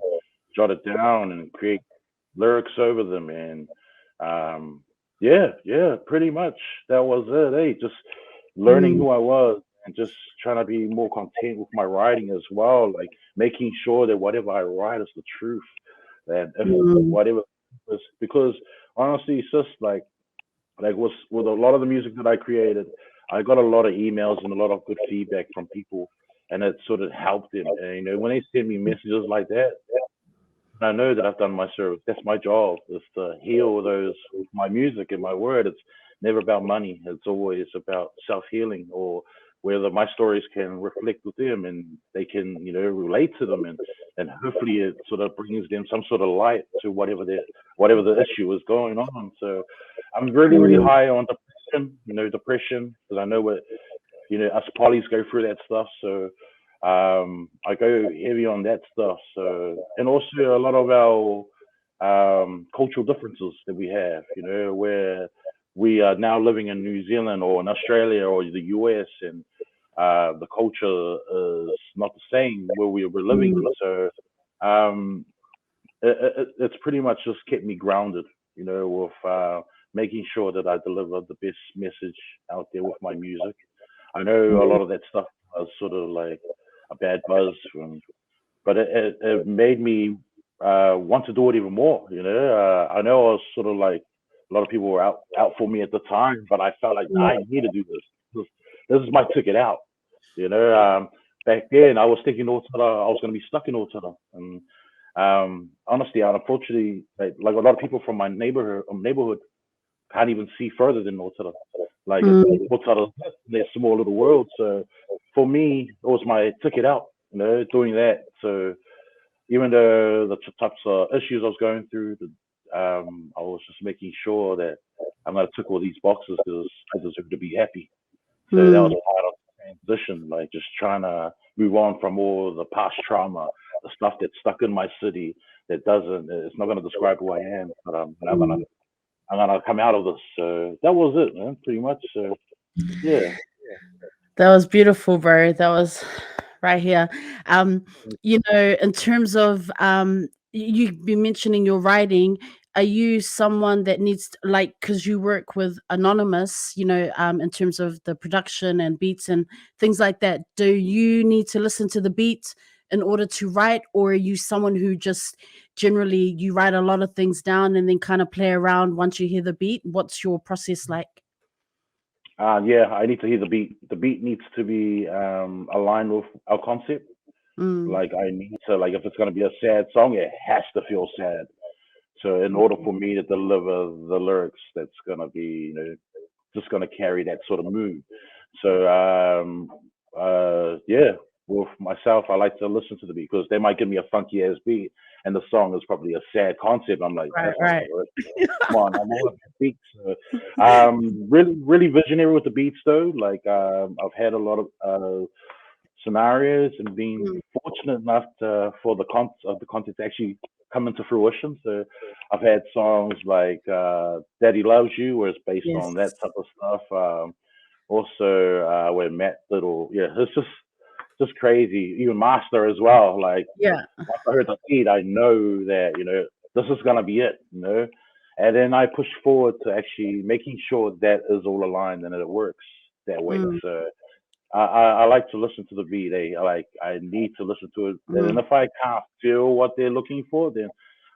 Speaker 2: jot it down and create lyrics over them. And um, yeah, pretty much that was it. Hey, just learning
Speaker 1: Mm,
Speaker 2: who I was and just trying to be more content with my writing as well. Like making sure that whatever I write is the truth. That if
Speaker 1: mm,
Speaker 2: whatever is because honestly, it's just like with a lot of the music that I created, I got a lot of emails and a lot of good feedback from people, and it sort of helped them. And when they send me messages like that, I know that I've done my service. That's my job, is to heal those with my music and my word. It's never about money. It's always about self healing, or whether my stories can reflect with them and they can, relate to them, and hopefully it sort of brings them some sort of light to whatever the issue is going on. So I'm really, really
Speaker 1: mm,
Speaker 2: high on depression, because I know what us polys go through that stuff. So I go heavy on that stuff. So, and also a lot of our cultural differences that we have, where we are now living in New Zealand or in Australia or the US, and the culture is not the same where we were living.
Speaker 1: mm,
Speaker 2: So um, it's pretty much just kept me grounded, with making sure that I deliver the best message out there with my music. I know a
Speaker 1: mm,
Speaker 2: lot of that stuff was sort of like a bad buzz from, but it made me want to do it even more. I know I was sort of like a lot of people were out for me at the time, but I felt like
Speaker 1: mm,
Speaker 2: I need to do this. This is my ticket out. Back then I was thinking Otara, I was going to be stuck in Otara, and honestly, unfortunately, like a lot of people from my neighborhood can't even see further than Otara. Like
Speaker 1: mm,
Speaker 2: Otara, their small little world. So for me, it was my ticket out. Doing that. So even though the types of issues I was going through, I was just making sure that I'm going to tick all these boxes because I deserve to be happy. So that was
Speaker 1: mm,
Speaker 2: part of the transition, like just trying to move on from all the past trauma, the stuff that's stuck in my city that doesn't, it's not going to describe who I am, but
Speaker 1: mm.
Speaker 2: I'm gonna come out of this. So that was it, man, pretty much. So yeah,
Speaker 1: That was beautiful, bro. That was right here. Um, in terms of you've been mentioning your writing. Are you someone that needs like because you work with Anonymous, in terms of the production and beats and things like that? Do you need to listen to the beat in order to write, or are you someone who just generally you write a lot of things down and then kind of play around once you hear the beat? What's your process like?
Speaker 2: yeah, I need to hear the beat. The beat needs to be aligned with our concept.
Speaker 1: Mm,
Speaker 2: Like I need to, like, if it's gonna be a sad song, it has to feel sad. So in order for me to deliver the lyrics, that's gonna be, just gonna carry that sort of mood. So yeah, with myself, I like to listen to the beat because they might give me a funky ass beat, and the song is probably a sad concept. I'm like,
Speaker 1: right,
Speaker 2: that's not
Speaker 1: right.
Speaker 2: gonna work. Come on, I'm all about beats. So, really, really visionary with the beats though. Like I've had a lot of scenarios and been
Speaker 1: Mm,
Speaker 2: fortunate enough for the content to actually come into fruition. So I've had songs like "Daddy Loves You," where it's based
Speaker 1: yes.
Speaker 2: on that type of stuff. Also, where Matt Little, yeah, it's just crazy. Even Master as well. Like
Speaker 1: Yeah.
Speaker 2: once I heard the beat, I know that this is gonna be it. And then I push forward to actually making sure that is all aligned and that it works that way.
Speaker 1: Mm,
Speaker 2: So I like to listen to the beat. I need to listen to it, and
Speaker 1: mm,
Speaker 2: if I can't feel what they're looking for, then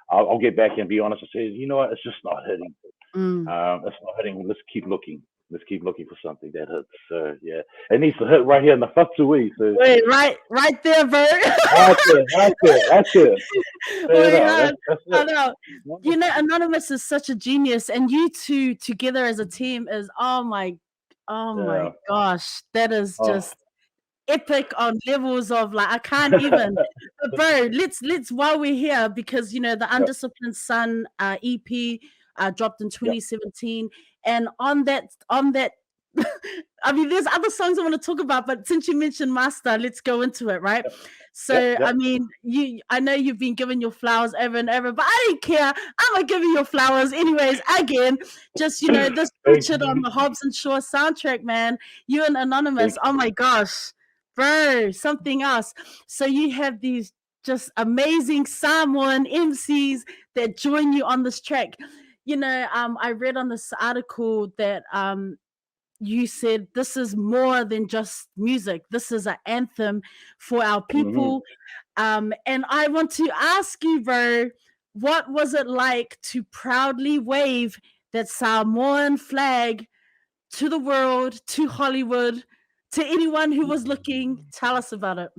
Speaker 2: I'll get back and be honest and say, you know what, it's just not hitting.
Speaker 1: mm.
Speaker 2: It's not hitting. Let's keep looking. Let's keep looking for something that hits. So yeah, it needs to hit right here in the Fatsui. So
Speaker 1: Wait, right there, bro.
Speaker 2: that's it. So,
Speaker 1: Wait, huh?
Speaker 2: that's
Speaker 1: I
Speaker 2: it.
Speaker 1: know. Anonymous is such a genius, and you two together as a team is oh my
Speaker 2: Yeah.
Speaker 1: gosh, that is
Speaker 2: Oh.
Speaker 1: just epic on levels of like I can't even. But bro, let's while we're here because the
Speaker 2: Yep.
Speaker 1: Undisciplined Son EP dropped in
Speaker 2: Yep.
Speaker 1: 2017, and on that. I mean, there's other songs I want to talk about, but since you mentioned Master, let's go into it, right?
Speaker 2: Yep. Yep,
Speaker 1: So I
Speaker 2: yep.
Speaker 1: mean, I know you've been giving your flowers ever and ever, but I don't care. I'm gonna give you your flowers anyways. Again, just this
Speaker 2: Thank
Speaker 1: featured on
Speaker 2: you.
Speaker 1: the Hobbs and Shaw soundtrack, man. You and
Speaker 2: Thank
Speaker 1: Anonymous. Oh my gosh, bro, something else. So you have these just amazing Samoan MCs that join you on this track. I read on this article that you said this is more than just music. This is an anthem for our
Speaker 2: you.
Speaker 1: people. And I want to ask you, bro, what was it like to proudly wave that Samoan flag to the world, to Hollywood, to anyone who was looking? Tell us about it.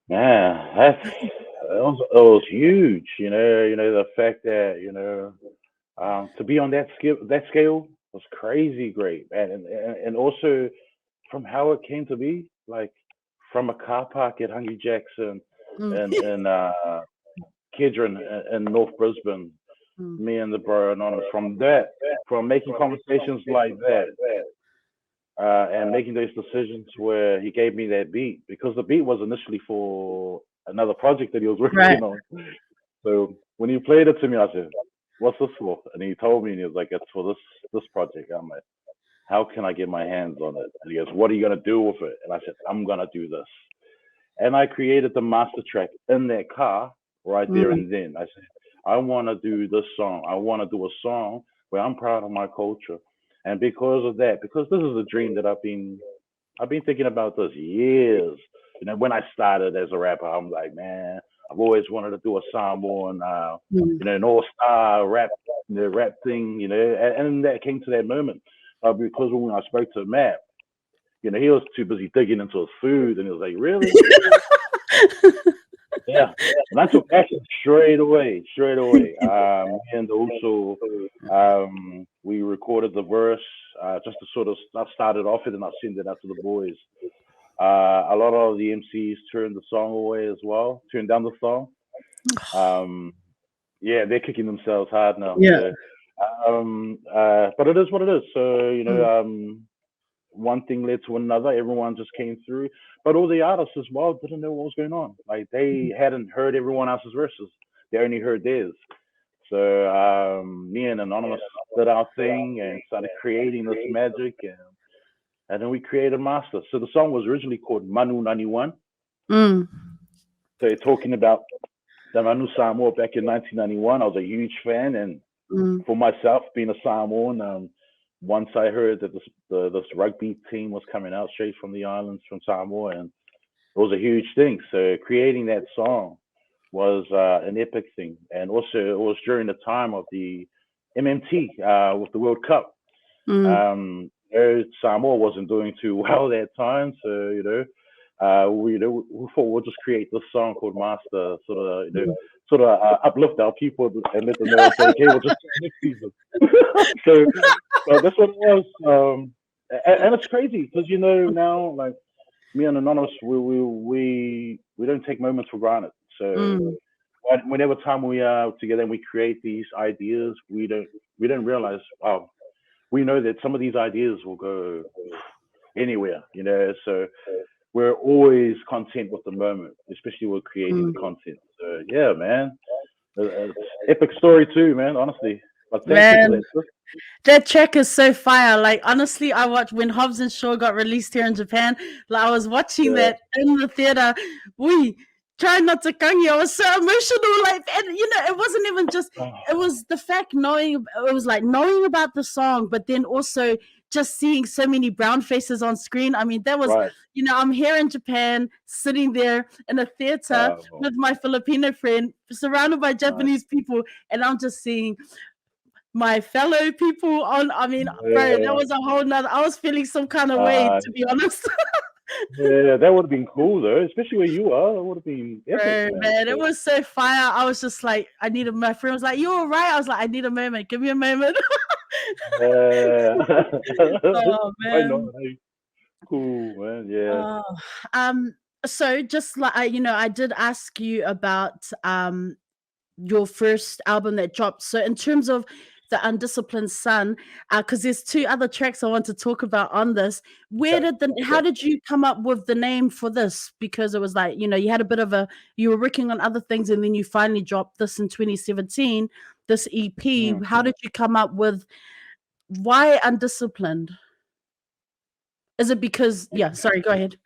Speaker 2: Man, it was huge. The fact that to be on that scale was crazy great, and also from how it came to be, like from a car park at Hungry Jackson
Speaker 1: Mm,
Speaker 2: and Kedron in North Brisbane,
Speaker 1: mm,
Speaker 2: me and the bro anonymous from making conversations like that, and making those decisions where he gave me that beat because the beat was initially for another project that he was
Speaker 1: right.
Speaker 2: working on. So when he played it to me, I said, "What's this for?" And he told me, and he was like, "It's for this project." I'm like, "How can I get my hands on it?" And he goes, "What are you gonna do with it?" And I said, "I'm gonna do this." And I created the master track in that car right there
Speaker 1: Mm,
Speaker 2: and then. I said, I want to do this song. I want to do a song where I'm proud of my culture. And because of that, because this is a dream that I've been thinking about this years. When I started as a rapper, I'm like, man, I've always wanted to do a Samoan,
Speaker 1: mm.
Speaker 2: an all-star rap thing, and that came to that moment. Because when I spoke to Matt, he was too busy digging into his food, and he was like, really? Yeah, and I took action straight away, straight away. And also, we recorded the verse just to sort of start it off, and then I sent it out to the boys. A lot of the MCs turned the song away as well, turned down the song. Um, yeah, they're kicking themselves hard now.
Speaker 1: Yeah.
Speaker 2: So, but it is what it is. So
Speaker 1: Mm,
Speaker 2: one thing led to another. Everyone just came through, but all the artists as well didn't know what was going on. Like they hadn't heard everyone else's verses; they only heard theirs. So me and Anonymous did our thing and started creating this magic, and then we created Master. So the song was originally called Manu 91.
Speaker 1: mm,
Speaker 2: So you're talking about the Manu Samoa back in 1991. I was a huge fan, and
Speaker 1: mm,
Speaker 2: for myself, being a Samoan, once I heard that this rugby team was coming out straight from the islands from Samoa, and it was a huge thing. So creating that song was an epic thing, and also it was during the time of the MMT with the World Cup.
Speaker 1: mm,
Speaker 2: Samoa wasn't doing too well that time, so we thought we'll just create this song called Master, sort of uplift our people and let them know and say, okay, we'll just try next season. so, so that's what it was. And it's crazy because now like me and Anonymous, we don't take moments for granted. So
Speaker 1: mm,
Speaker 2: whenever time we are together and we create these ideas, we don't realize, wow, we know that some of these ideas will go anywhere, so we're always content with the moment, especially with creating the
Speaker 1: mm.
Speaker 2: content. So yeah, man, it's epic story too, man. Honestly, but thank you for
Speaker 1: Man,
Speaker 2: that. Sis.
Speaker 1: that track is so fire. Like honestly, I watched when Hobbs and Shaw got released here in Japan. Like I was watching
Speaker 2: Yeah.
Speaker 1: that in the theater. We try not to kangi. I was so emotional. Like, and it wasn't even just.
Speaker 2: Oh,
Speaker 1: It was the fact knowing. It was like knowing about the song, but then also just seeing so many brown faces on screen. I mean, that was.
Speaker 2: right.
Speaker 1: I'm here in Japan, sitting there in a theater
Speaker 2: Oh,
Speaker 1: with my Filipino friend, surrounded by
Speaker 2: nice.
Speaker 1: Japanese people, and I'm just seeing my fellow people on. I mean, bro, that
Speaker 2: Yeah.
Speaker 1: was a whole nother. I was feeling some kind of way,
Speaker 2: Uh,
Speaker 1: to be honest.
Speaker 2: yeah, that would have been cool though, especially where you are. That would have been epic,
Speaker 1: Bro,
Speaker 2: man.
Speaker 1: man, it
Speaker 2: So,
Speaker 1: was so fire. I was just like, I needed my friend was like, "You all right?" I was like, "I need a moment. Give me a moment."
Speaker 2: yeah.
Speaker 1: Oh
Speaker 2: Why not?
Speaker 1: man.
Speaker 2: Hey, cool, man. Yeah.
Speaker 1: Oh, um. So just like I did ask you about your first album that dropped. So in terms of the undisciplined son, because there's two other tracks I want to talk about on this. How
Speaker 2: Okay.
Speaker 1: did you come up with the name for this? Because it was like, you had a bit of you were working on other things and then you finally dropped this in 2017, this EP.
Speaker 2: Mm.
Speaker 1: How did you come up with why undisciplined? Is it because, yeah, sorry, go ahead.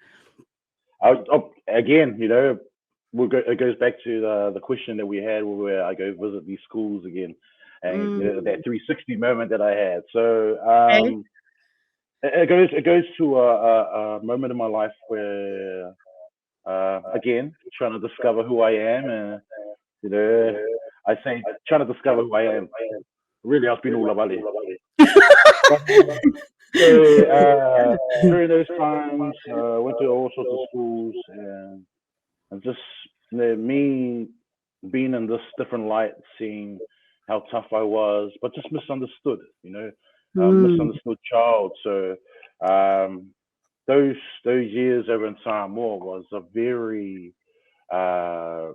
Speaker 2: Again, it goes back to the question that we had where I go visit these schools again, and
Speaker 1: Mm,
Speaker 2: that 360 moment that I had. So
Speaker 1: okay.
Speaker 2: it goes to a moment in my life where again trying to discover who I am, and you know I say trying to discover who I am. Really, I've been all about it. So during those times, went to all sorts of schools, and just me being in this different light, seeing how tough I was, but just misunderstood,
Speaker 1: Mm,
Speaker 2: misunderstood child. So um, those those years over in Samoa uh,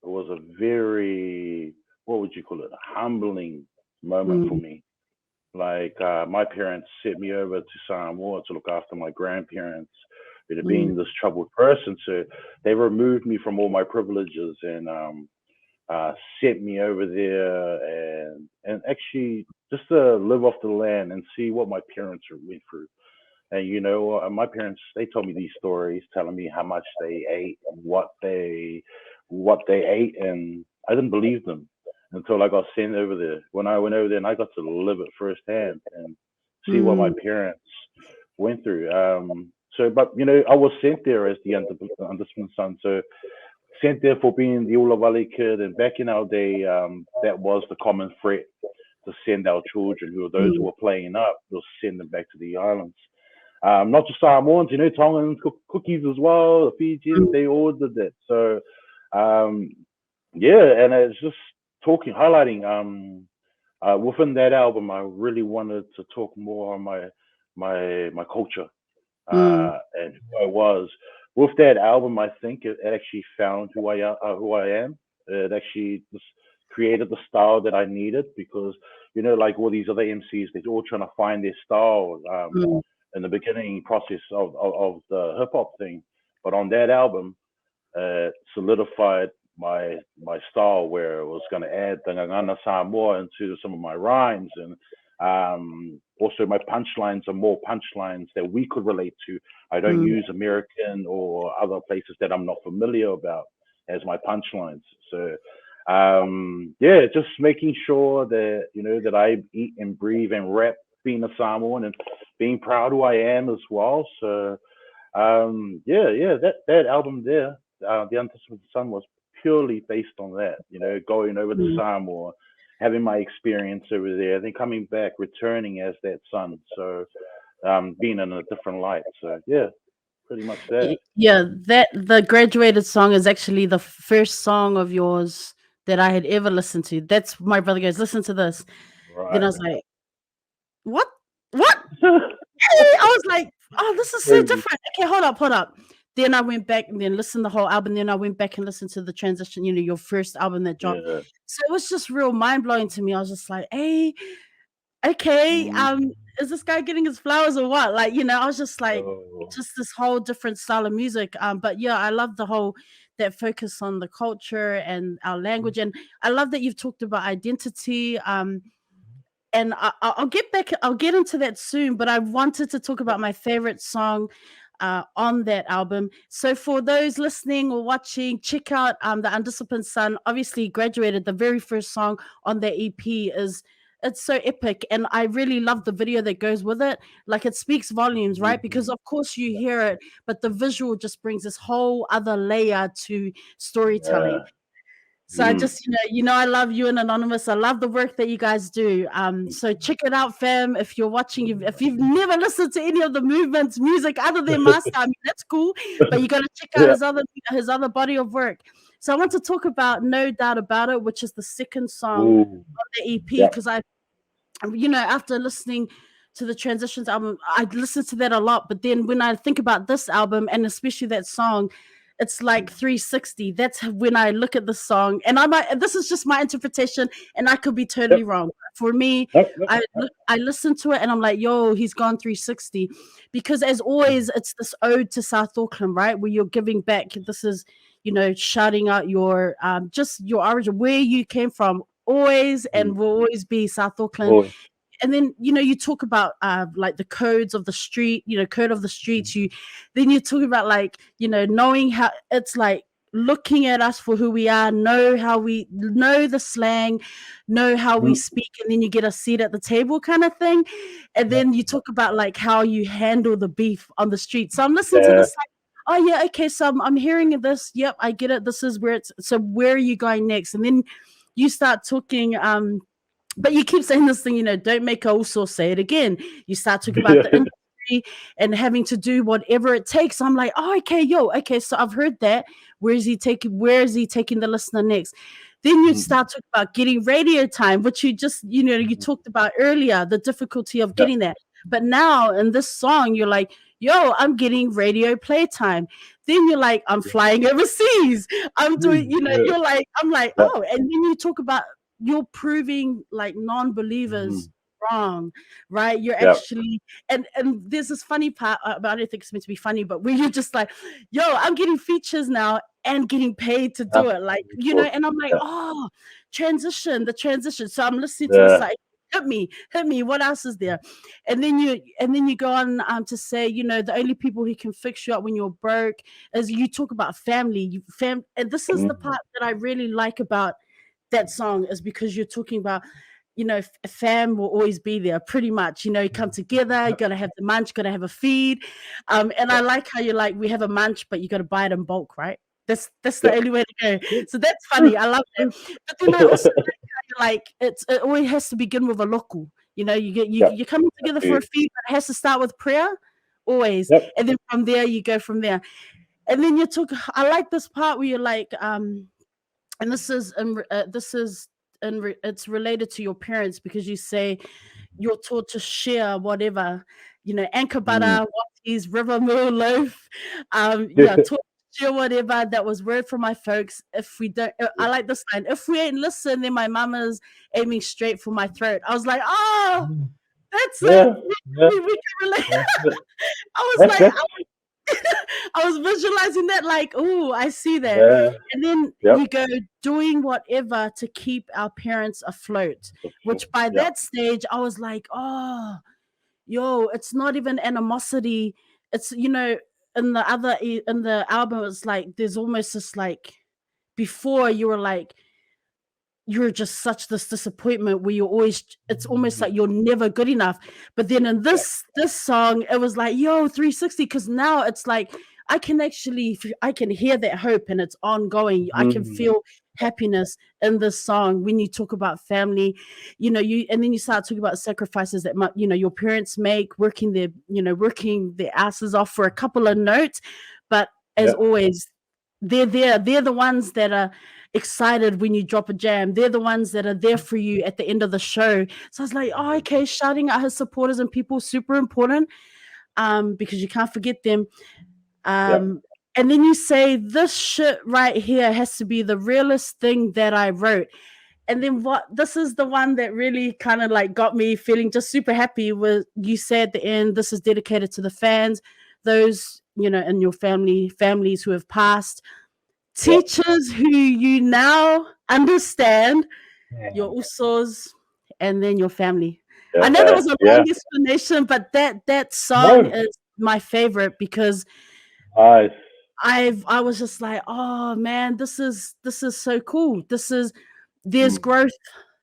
Speaker 2: was a very what would you call it, a humbling moment for
Speaker 1: mm,
Speaker 2: me. Like my parents sent me over to Samoa to look after my grandparents.
Speaker 1: mm,
Speaker 2: Being this troubled person, so they removed me from all my privileges and sent me over there and actually just to live off the land and see what my parents went through. And my parents they told me these stories, telling me how much they ate and what they ate, and I didn't believe them until I got sent over there. When I went over there, and I got to live it firsthand and see what my
Speaker 1: mm,
Speaker 2: parents went through. So, but I was sent there as the undisciplined son. So sent there for being the Ulavali kid, and back in our day, that was the common threat to send our children, who are those who
Speaker 1: mm,
Speaker 2: were playing up, we'll send them back to the islands. Not just Samoans, Tongans, cookies as well, the Fijians,
Speaker 1: mm,
Speaker 2: they all did that. So, um, yeah, and it's just highlighting, within that album, I really wanted to talk more on my culture,
Speaker 1: mm,
Speaker 2: and who I was. With that album, I think it actually found who I am. It actually just created the style that I needed because like all these other MCs, they're all trying to find their style
Speaker 1: mm,
Speaker 2: in the beginning process of the hip hop thing. But on that album, solidified my style where it was going to add the Ngangana Samoa into some of my rhymes, and also my punchlines are more punchlines that we could relate to. I don't
Speaker 1: mm,
Speaker 2: use American or other places that I'm not familiar about as my punchlines. So yeah, just making sure that that I eat and breathe and rap being a Samoan and being proud who I am as well. So yeah, that album there, The Undisciplined Sun, was purely based on that. Going over to
Speaker 1: mm.
Speaker 2: Samoa, having my experience over there, then coming back, returning as that son. So being in a different light. So yeah, pretty much that.
Speaker 1: Yeah, that the graduated song is actually the first song of yours that I had ever listened to. That's my brother goes, listen to this. Then
Speaker 2: Right.
Speaker 1: I was like, what? What? Hey! I was like, oh, this is so
Speaker 2: Crazy.
Speaker 1: different. Okay, hold up. Then I went back and then listened the whole album. Then I went back and listened to the transition, your first album that dropped.
Speaker 2: Yeah.
Speaker 1: So it was just real mind blowing to me. I was just like, hey, okay,
Speaker 2: Mm.
Speaker 1: is this guy getting his flowers or what? Like, I was just like,
Speaker 2: Oh.
Speaker 1: just this whole different style of music. But yeah, I love the whole that focus on the culture and our language, and I love that you've talked about identity. And I'll get back. I'll get into that soon. But I wanted to talk about my favorite song on that album. So for those listening or watching, check out the Undisciplined Son. Obviously, graduated. The very first song on the EP is it's so epic, and I really love the video that goes with it. Like it speaks volumes, right? Because of course you hear it, but the visual just brings this whole other layer to storytelling.
Speaker 2: Yeah.
Speaker 1: So I
Speaker 2: Mm.
Speaker 1: just, I love you and Anonymous. I love the work that you guys do. So check it out, fam. If you're watching, if you've never listened to any of the movement's music other than Master, I mean, that's cool. But you got to check out
Speaker 2: Yeah.
Speaker 1: his other body of work. So I want to talk about No Doubt About It, which is the second song
Speaker 2: Ooh.
Speaker 1: on the EP,
Speaker 2: Yeah.
Speaker 1: because after listening to the Transitions album, I listened to that a lot. But then when I think about this album and especially that song, it's like 360. That's when I look at the song, and this is just my interpretation, and I could be totally
Speaker 2: Yep.
Speaker 1: wrong. For me,
Speaker 2: Yep. Yep.
Speaker 1: I listen to it and I'm like, yo, he's gone 360, because as always, it's this ode to South Auckland, right? Where you're giving back. This is, shouting out your just your origin, where you came from, always and
Speaker 2: Mm.
Speaker 1: will always be South Auckland.
Speaker 2: Boy.
Speaker 1: And then you talk about like the codes of the street, code of the streets. Then you talk about like knowing how it's like, looking at us for who we are, know how we know the slang, know how we
Speaker 2: Mm.
Speaker 1: speak, and then you get a seat at the table kind of thing. And
Speaker 2: Yep.
Speaker 1: then you talk about like how you handle the beef on the street. So I'm listening to
Speaker 2: Yeah.
Speaker 1: this like, oh yeah, okay, so I'm hearing this, yep, I get it, this is where it's, so where are you going next? And then you start talking, but you keep saying this thing, don't make also say it again. You start talking about the industry and having to do whatever it takes. I'm like, oh, okay, okay, so I've heard that. Where is he taking the listener next? Then you
Speaker 2: Mm.
Speaker 1: start talking about getting radio time, which you just, you talked about earlier, the difficulty of
Speaker 2: Yep.
Speaker 1: getting that. But now in this song, you're like, yo, I'm getting radio playtime. Then you're like, I'm flying overseas. I'm doing,
Speaker 2: Yeah.
Speaker 1: you're like, I'm like,
Speaker 2: Yep.
Speaker 1: oh, and then you talk about you're proving like non-believers
Speaker 2: Mm.
Speaker 1: wrong, right? You're
Speaker 2: Yep.
Speaker 1: actually, and there's this funny part, but I don't think it's meant to be funny, but where you're just like, yo, I'm getting features now and getting paid to do it, like,
Speaker 2: Absolutely. Of course.
Speaker 1: and I'm like,
Speaker 2: Yeah.
Speaker 1: oh, the transition. So I'm listening to this
Speaker 2: Yeah.
Speaker 1: like, hit me, what else is there? And then you go on to say, the only people who can fix you up when you're broke is, you talk about family, and this is the
Speaker 2: Mm.
Speaker 1: part that I really like about that song, is because you're talking about, fam will always be there, pretty much. You come together, you
Speaker 2: Yep.
Speaker 1: gotta have the munch, gotta have a feed. And I
Speaker 2: Yep.
Speaker 1: like how you're like, we have a munch, but you gotta buy it in bulk, right? That's the
Speaker 2: Yep.
Speaker 1: only way to go. So that's funny. I love that. But then I also like how you're like, it always has to begin with a local.
Speaker 2: Yep.
Speaker 1: you're coming together for a
Speaker 2: Absolutely.
Speaker 1: feed, but it has to start with prayer, always.
Speaker 2: Yep.
Speaker 1: And then from there you go from there. And then I like this part where you're like, and it's related to your parents, because you say you're taught to share whatever, anchor
Speaker 2: Mm.
Speaker 1: butter, waties, river mill loaf,
Speaker 2: Yeah.
Speaker 1: yeah, taught to share whatever. That was word from my folks. If we don't, I like this line, if we ain't listen, then my mama's aiming straight for my throat. I was like, oh,
Speaker 2: Mm.
Speaker 1: that's it.
Speaker 2: Yeah. Yeah.
Speaker 1: We can relate.
Speaker 2: That's it.
Speaker 1: I was
Speaker 2: That's
Speaker 1: like,
Speaker 2: it.
Speaker 1: I was visualizing that, like, oh, I see that.
Speaker 2: Yeah.
Speaker 1: And then
Speaker 2: Yep.
Speaker 1: you go, doing whatever to keep our parents afloat, which by
Speaker 2: Yep.
Speaker 1: that stage, I was like, oh, yo, it's not even animosity. It's, in the album, it's like, there's almost this like, before you were like, you're just such this disappointment where you're always, it's almost like you're never good enough. But then in
Speaker 2: Yep.
Speaker 1: this song, it was like, yo, 360, because now it's like, I can hear that hope, and it's ongoing. I can
Speaker 2: Mm.
Speaker 1: feel happiness in this song when you talk about family, and then you start talking about sacrifices that your parents make, working their asses off for a couple of notes. But as
Speaker 2: Yep.
Speaker 1: always, they're the ones that are excited when you drop a jam. They're the ones that are there for you at the end of the show. So I was like, oh, okay, shouting out his supporters and people, super important, because you can't forget them.
Speaker 2: Yep.
Speaker 1: And then you say, this shit right here has to be the realest thing that I wrote. And then this is the one that really kind of like got me feeling just super happy. With you said at the end, this is dedicated to the fans, those, in your families who have passed,
Speaker 2: Yep.
Speaker 1: teachers who you now understand, your
Speaker 2: Mm.
Speaker 1: usos, and then your family. I know that
Speaker 2: Yeah.
Speaker 1: was a
Speaker 2: Yeah.
Speaker 1: long explanation, but that song
Speaker 2: No.
Speaker 1: is my favorite, because
Speaker 2: Nice.
Speaker 1: I was just like, oh man, this is so cool. There's
Speaker 2: Mm.
Speaker 1: growth.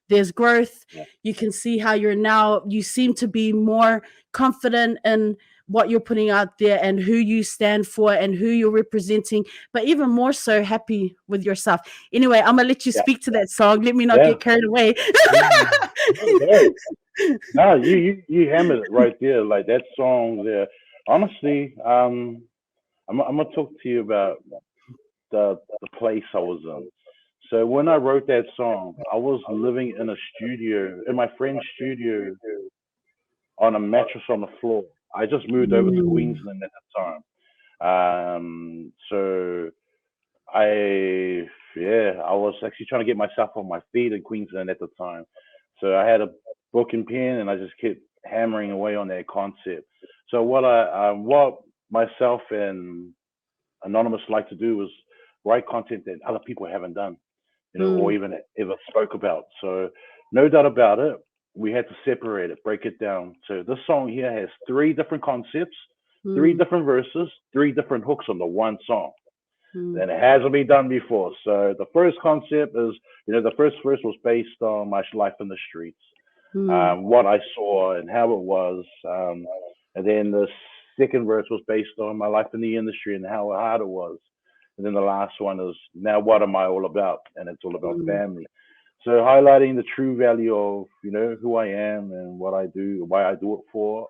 Speaker 1: There's growth.
Speaker 2: Yeah.
Speaker 1: You can see how you seem to be more confident in what you're putting out there and who you stand for and who you're representing, but even more so happy with yourself. Anyway, I'm gonna let you
Speaker 2: Yeah.
Speaker 1: speak to that song. Let me not
Speaker 2: Yeah.
Speaker 1: get carried away.
Speaker 2: Mm. No. No, you hammered it right there. Like that song there. Honestly, I'm gonna talk to you about the place I was in. So when I wrote that song, I was living in a studio, in my friend's studio, on a mattress on the floor. I just moved over to
Speaker 1: Mm,
Speaker 2: Queensland at the time. So I I was actually trying to get myself on my feet in Queensland at the time. So I had a book and pen, and I just kept hammering away on that concept. So what myself and Anonymous like to do is write content that other people haven't done, or
Speaker 1: Mm,
Speaker 2: even ever spoke about. So no doubt about it, we had to separate it, break it down. So this song here has three different concepts, three
Speaker 1: mm,
Speaker 2: different verses, three different hooks on the one song,
Speaker 1: mm,
Speaker 2: and it hasn't been done before. So the first concept is, the first verse was based on my life in the streets,
Speaker 1: mm,
Speaker 2: what I saw and how it was, and then the second verse was based on my life in the industry and how hard it was, and then the last one is now what am I all about, and it's all about
Speaker 1: mm,
Speaker 2: family. So highlighting the true value of who I am and what I do, why I do it for.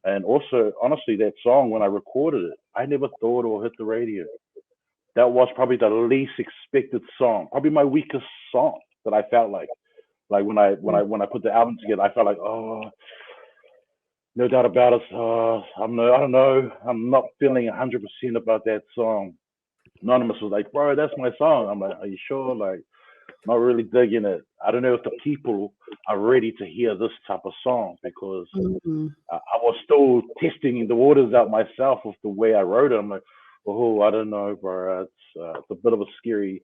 Speaker 2: And also, honestly, that song when I recorded it, I never thought it would hit the radio. That was probably the least expected song, probably my weakest song that I felt like
Speaker 1: mm,
Speaker 2: when I put the album together, I felt like, oh, no doubt about it. I don't know, I'm not feeling 100% about that song. Anonymous was like, bro, that's my song. I'm like, are you sure? Like, not really digging it. I don't know if the people are ready to hear this type of song because
Speaker 1: mm,
Speaker 2: I was still testing the waters out myself with the way I wrote it. I'm like, oh, I don't know, bro. It's a bit of a scary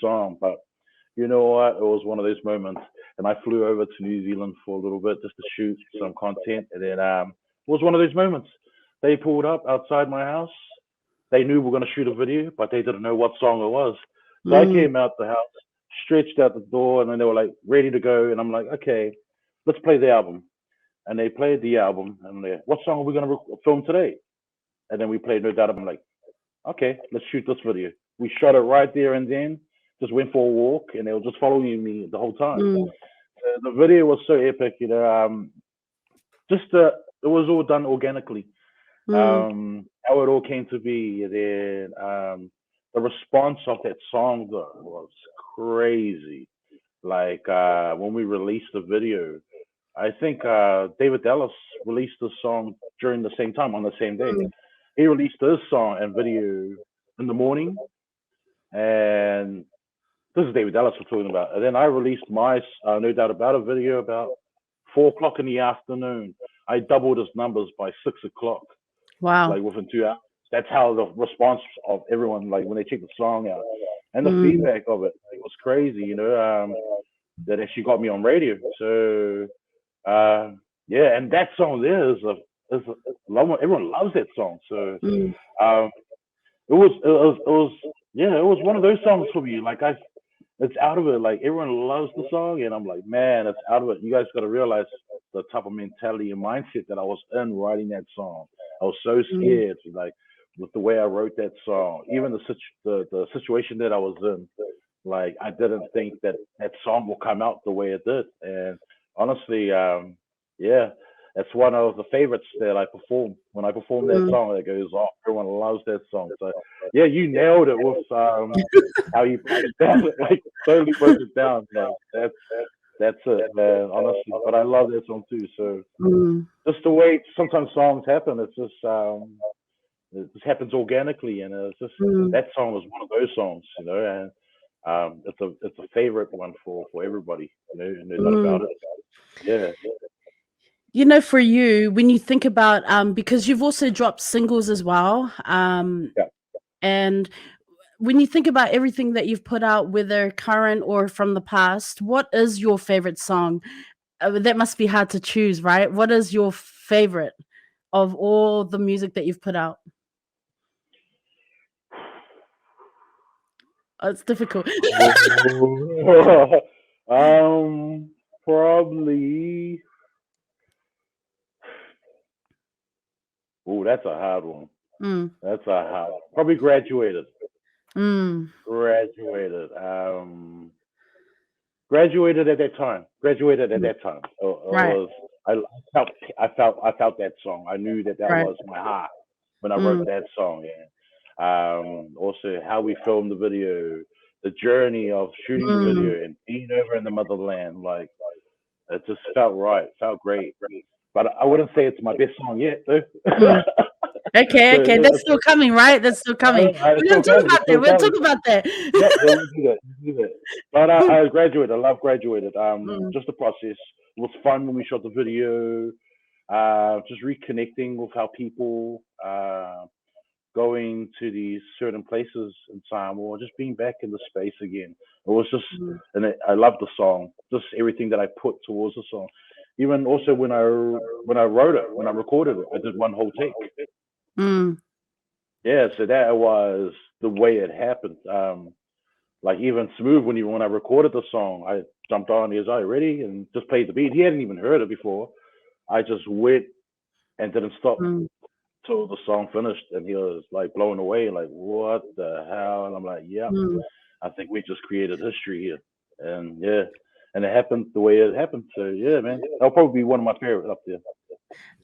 Speaker 2: song, but you know what? It was one of those moments, and I flew over to New Zealand for a little bit just to shoot some content, and then it was one of those moments. They pulled up outside my house. They knew we were going to shoot a video, but they didn't know what song it was. So I
Speaker 1: mm,
Speaker 2: came out the house, stretched out the door, and then they were like ready to go, and I'm like, okay, let's play the album. And they played the album, and they, what song are we going to film today? And then we played No Doubt. I'm like, okay, let's shoot this video. We shot it right there and then. Just went for a walk, and they were just following me the whole time.
Speaker 1: mm,
Speaker 2: The video was so epic, just it was all done organically.
Speaker 1: mm,
Speaker 2: How it all came to be, and then the response of that song though was crazy. Like when we released the video, I think David Dallas released the song during the same time on the same day.
Speaker 1: mm,
Speaker 2: He released his song and video in the morning, and this is David Dallas we're talking about. And then I released my No Doubt About It video about 4 o'clock in the afternoon. I doubled his numbers by 6 o'clock,
Speaker 1: wow.
Speaker 2: like within 2 hours. That's how the response of everyone, like when they check the song out, and the
Speaker 1: Mm,
Speaker 2: feedback of it, it was crazy. That actually got me on radio. So uh, yeah, and that song there everyone loves that song. So
Speaker 1: mm,
Speaker 2: um, it was yeah, it was one of those songs for me. Like it's out of it. Like everyone loves the song, and I'm like, man, it's out of it. You guys got to realize the type of mentality and mindset that I was in writing that song. I was so
Speaker 1: mm,
Speaker 2: scared, like with the way I wrote that song, even the situation that I was in. Like I didn't think that that song will come out the way it did, and honestly, yeah, that's one of the favorites that I perform. When I perform that
Speaker 1: mm,
Speaker 2: song, it goes off. Everyone loves that song. So yeah, you nailed it with how you broke it down, like totally broke it down. Like that's it, man. Honestly, but I love that song too. So
Speaker 1: mm,
Speaker 2: just the way sometimes songs happen, it's just it just happens organically, and it's just
Speaker 1: mm,
Speaker 2: that song was one of those songs, and it's a favorite one for everybody, no doubt
Speaker 1: mm.
Speaker 2: about it. Yeah,
Speaker 1: For you, when you think about, because you've also dropped singles as well,
Speaker 2: yeah.
Speaker 1: and when you think about everything that you've put out, whether current or from the past, what is your favorite song? That must be hard to choose, right? What is your favorite of all the music that you've put out? Oh, it's difficult.
Speaker 2: Oh, probably. Oh, that's a hard one.
Speaker 1: Mm,
Speaker 2: That's a hard. Probably graduated.
Speaker 1: mm,
Speaker 2: Graduated. Graduated at that time. Graduated at
Speaker 1: mm.
Speaker 2: that time. It
Speaker 1: Right,
Speaker 2: was. I felt. I felt that song. I knew that that
Speaker 1: right.
Speaker 2: was my heart when I wrote
Speaker 1: Mm,
Speaker 2: that song. Yeah. Also, how we filmed the video, the journey of shooting the
Speaker 1: mm,
Speaker 2: video and being over in the motherland. Like it just felt right. Felt great. But I wouldn't say it's my best song yet, though.
Speaker 1: mm. Okay,
Speaker 2: So
Speaker 1: okay, that's still coming, right? That's still coming.
Speaker 2: it's
Speaker 1: We're gonna
Speaker 2: still
Speaker 1: talk
Speaker 2: coming.
Speaker 1: about
Speaker 2: It's
Speaker 1: that.
Speaker 2: still
Speaker 1: We'll
Speaker 2: coming.
Speaker 1: talk about that.
Speaker 2: Yeah, yeah, we do that. We do that. But I graduated. I love graduated.
Speaker 1: Mm,
Speaker 2: Just the process. It was fun when we shot the video. Just reconnecting with our people. Going to these certain places in time, or just being back in the space again. It was just,
Speaker 1: mm,
Speaker 2: and I love the song. Just everything that I put towards the song. Even also when I wrote it, when I recorded it, I did one whole take.
Speaker 1: mm,
Speaker 2: Yeah, so that was the way it happened. Like even Smooth when I recorded the song, I jumped on. He was, "Are you ready?" and just played the beat. He hadn't even heard it before. I just went and didn't stop
Speaker 1: mm,
Speaker 2: till the song finished, and he was like blown away, like, "What the hell?" And I'm like, "Yep,
Speaker 1: mm.
Speaker 2: I think we just created history here." And yeah, and it happened the way it happened. So yeah, man, that'll probably be one of my favorite up there.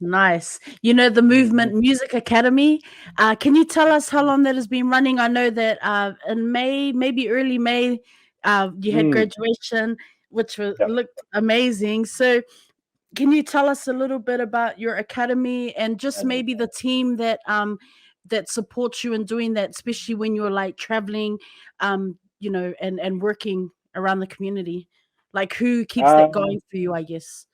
Speaker 1: Nice. You know, the
Speaker 2: Hmm.
Speaker 1: Movement Music Academy. Can you tell us how long that has been running? I know that in May, maybe early May, you had
Speaker 2: Mm,
Speaker 1: graduation, which
Speaker 2: yeah.
Speaker 1: looked amazing. So, can you tell us a little bit about your academy and just maybe the team that supports you in doing that, especially when you're like traveling, and working around the community? Like who keeps that
Speaker 2: Um,
Speaker 1: going for you, I guess.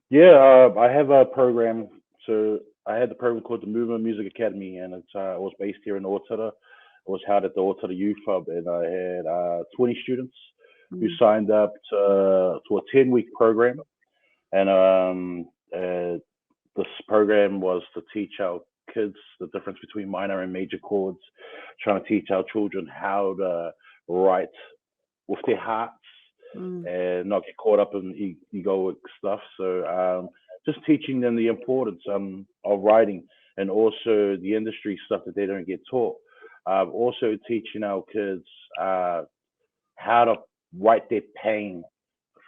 Speaker 2: yeah, I have a program. So I had the program called the Movement Music Academy, and it was based here in Otara. It was held at the Otara Youth Hub, and I had 20 students who
Speaker 1: Mm,
Speaker 2: signed up to a 10-week program. And this program was to teach our kids the difference between minor and major chords, trying to teach our children how to write with their hearts
Speaker 1: mm,
Speaker 2: and not get caught up in egoic stuff. So just teaching them the importance of writing and also the industry stuff that they don't get taught. Also teaching our kids how to write their pain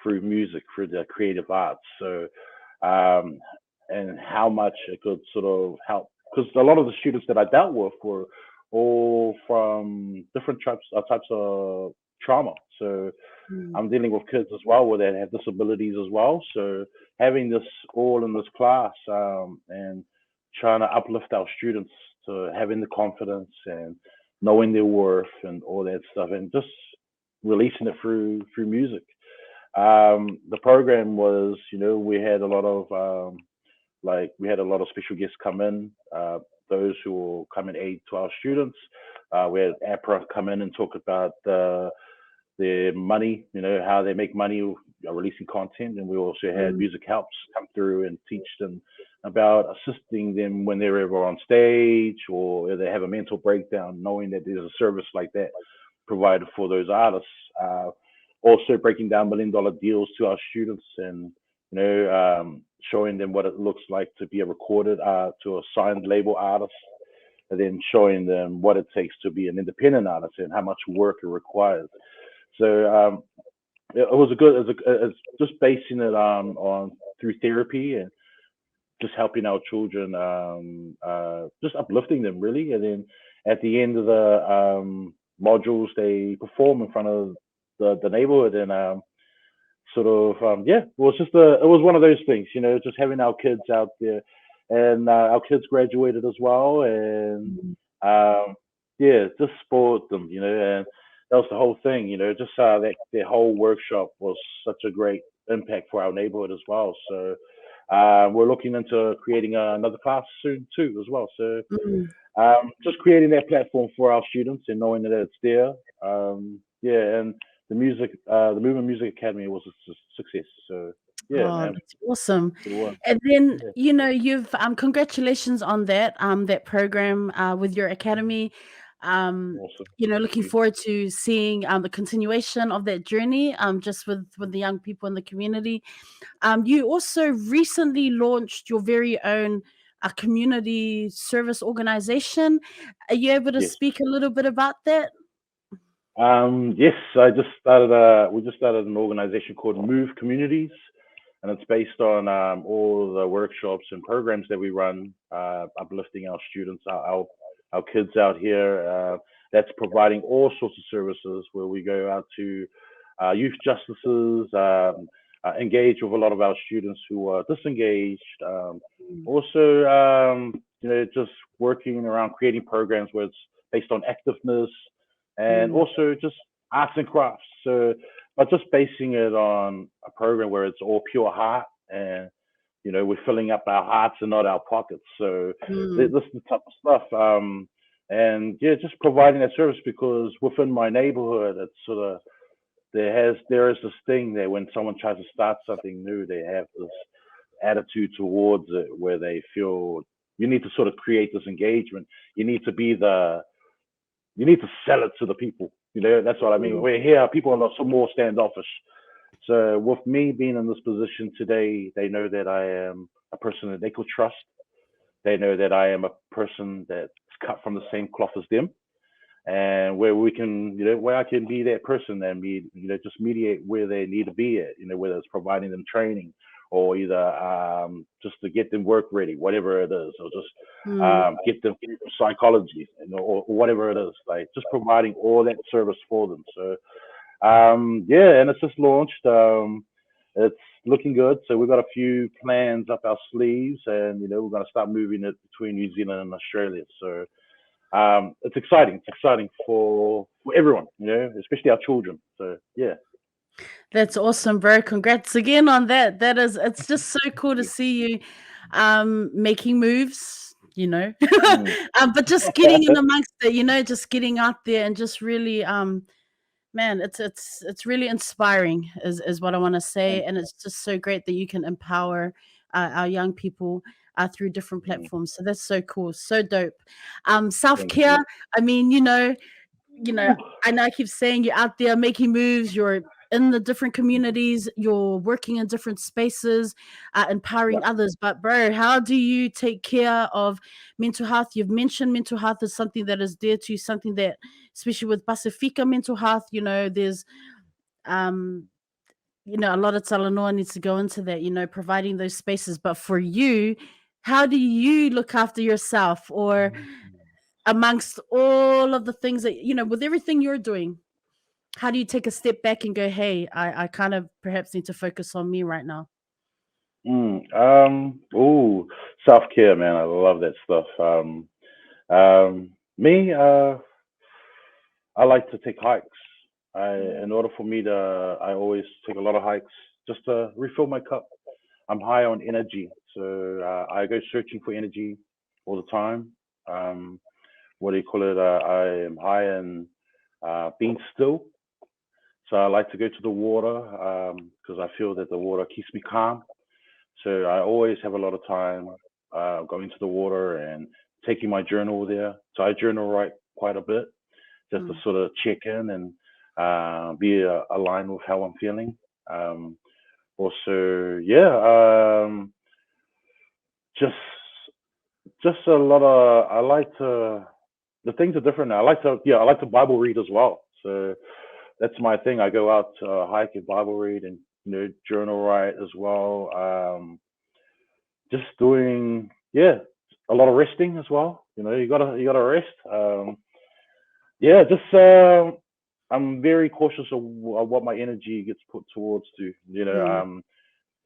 Speaker 2: through music, through the creative arts. So um, and how much it could sort of help. Because a lot of the students that I dealt with were all from different types of trauma. So
Speaker 1: mm,
Speaker 2: I'm dealing with kids as well where they have disabilities as well. So having this all in this class and trying to uplift our students to having the confidence and knowing their worth and all that stuff, and just releasing it through music. The program was, we had a lot of we had a lot of special guests come in, those who will come and aid to our students. We had APRA come in and talk about their money, how they make money releasing content. And we also had
Speaker 1: mm,
Speaker 2: music helps come through and teach them about assisting them when they're ever on stage or if they have a mental breakdown, knowing that there's a service like that provided for those artists. Also breaking down $1 million deals to our students and showing them what it looks like to be a recorded to a signed label artist, and then showing them what it takes to be an independent artist and how much work it requires. So it was a good, it's just basing it on through therapy and just helping our children, just uplifting them really. And then at the end of the modules, they perform in front of the neighborhood and sort of yeah, it was one of those things, just having our kids out there, and our kids graduated as well, and
Speaker 1: mm.
Speaker 2: um, yeah, just spoiled them, and that was the whole thing, just that their whole workshop was such a great impact for our neighborhood as well. So we're looking into creating another class soon too as well. So
Speaker 1: Mm.
Speaker 2: just creating that platform for our students and knowing that it's there. Yeah, and the Movement Music Academy was a success. So yeah,
Speaker 1: Oh,
Speaker 2: man,
Speaker 1: that's awesome.
Speaker 2: it was.
Speaker 1: And then,
Speaker 2: Yeah,
Speaker 1: you've congratulations on that program with your academy. Um,
Speaker 2: awesome. Thank
Speaker 1: looking
Speaker 2: you.
Speaker 1: forward to seeing the continuation of that journey just with the young people in the community. You also recently launched your very own community service organization. Are you able to
Speaker 2: Yes.
Speaker 1: speak a little bit about that?
Speaker 2: Yes, we just started an organization called Move Communities, and it's based on all the workshops and programs that we run, uplifting our students, our kids out here. That's providing all sorts of services where we go out to youth justices, engage with a lot of our students who are disengaged.
Speaker 1: Mm,
Speaker 2: Also, just working around creating programs where it's based on activeness and
Speaker 1: mm,
Speaker 2: also just arts and crafts. So, but just basing it on a program where it's all pure heart and we're filling up our hearts and not our pockets. So this
Speaker 1: mm,
Speaker 2: is the type of stuff. And yeah, just providing that service because within my neighborhood, it's sort of there is this thing there when someone tries to start something new, they have this attitude towards it where they feel you need to sort of create this engagement. You need to be the you need to sell it to the people. That's what I mean.
Speaker 1: mm,
Speaker 2: We're here, people are some more standoffish. So with me being in this position today, they know that I am a person that they could trust. They know that I am a person that's cut from the same cloth as them, and where we can, where I can be that person and be, just mediate where they need to be at, whether it's providing them training or either just to get them work ready, whatever it is, or just
Speaker 1: mm.
Speaker 2: get them psychology, or whatever it is, like just providing all that service for them. So yeah, and it's just launched. It's looking good. So we've got a few plans up our sleeves, and we're going to start moving it between New Zealand and Australia. So it's exciting. It's exciting for everyone, especially our children. So yeah.
Speaker 1: That's awesome, bro. Congrats again on that. It's just so cool to
Speaker 2: Yeah.
Speaker 1: see you making moves,
Speaker 2: Mm.
Speaker 1: but just getting in amongst it, just getting out there and just really man, it's really inspiring is what I want to say,
Speaker 2: Thank
Speaker 1: and it's just so great that you can empower our young people through different
Speaker 2: you. Mm.
Speaker 1: platforms. So that's so cool, so dope. Self
Speaker 2: Thank
Speaker 1: care.
Speaker 2: you.
Speaker 1: I mean, you know,
Speaker 2: Ooh.
Speaker 1: I know I keep saying you're out there making moves, you're in the different communities, you're working in different spaces, empowering
Speaker 2: Yep.
Speaker 1: others. But, bro, how do you take care of mental health? You've mentioned mental health is something that is dear to you, something that, especially with Pacifica mental health, there's, um, a lot of talanoa needs to go into that, providing those spaces. But for you, how do you look after yourself or amongst all of the things that, with everything you're doing? How do you take a step back and go, hey, I kind of perhaps need to focus on me right now?
Speaker 2: Ooh, self care, man. I love that stuff. Me, I like to take hikes. In order for me to, I always take a lot of hikes just to refill my cup. I'm high on energy, so I go searching for energy all the time. Um, what do you call it? I am high in being still, so I like to go to the water because I feel that the water keeps me calm. So I always have a lot of time going to the water and taking my journal there. So I journal write quite a bit just to
Speaker 1: Mm,
Speaker 2: sort of check in and be aligned with how I'm feeling. Um, Also, yeah, just just a lot of I like to the things are different now. I like to Bible read as well. So that's my thing. I go out to hike and Bible read and journal write as well. Just doing a lot of resting as well. You gotta rest. Yeah, just I'm very cautious of what my energy gets put towards to.
Speaker 1: mm,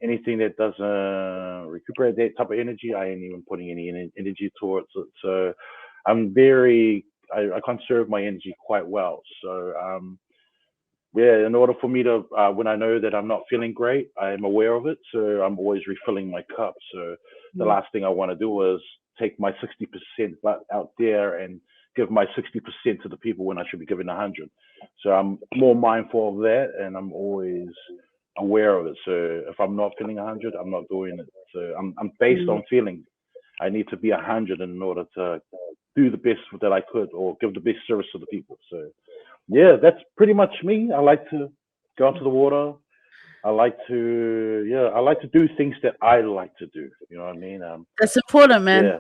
Speaker 2: Anything that doesn't recuperate that type of energy, I ain't even putting any energy towards it. So I conserve my energy quite well. So yeah, in order for me to, when I know that I'm not feeling great, I am aware of it. So I'm always refilling my cup. So the
Speaker 1: mm,
Speaker 2: last thing I want to do is take my 60% but out there and give my 60% to the people when I should be giving 100. So I'm more mindful of that and I'm always aware of it. So if I'm not feeling 100, I'm not doing it. So I'm based
Speaker 1: mm.
Speaker 2: on feelings. I need to be 100 in order to do the best that I could or give the best service to the people. So yeah, that's pretty much me. I like to go out to the water. I like to do things that I like to do. You know what I mean?
Speaker 1: That's important, man.
Speaker 2: Yeah,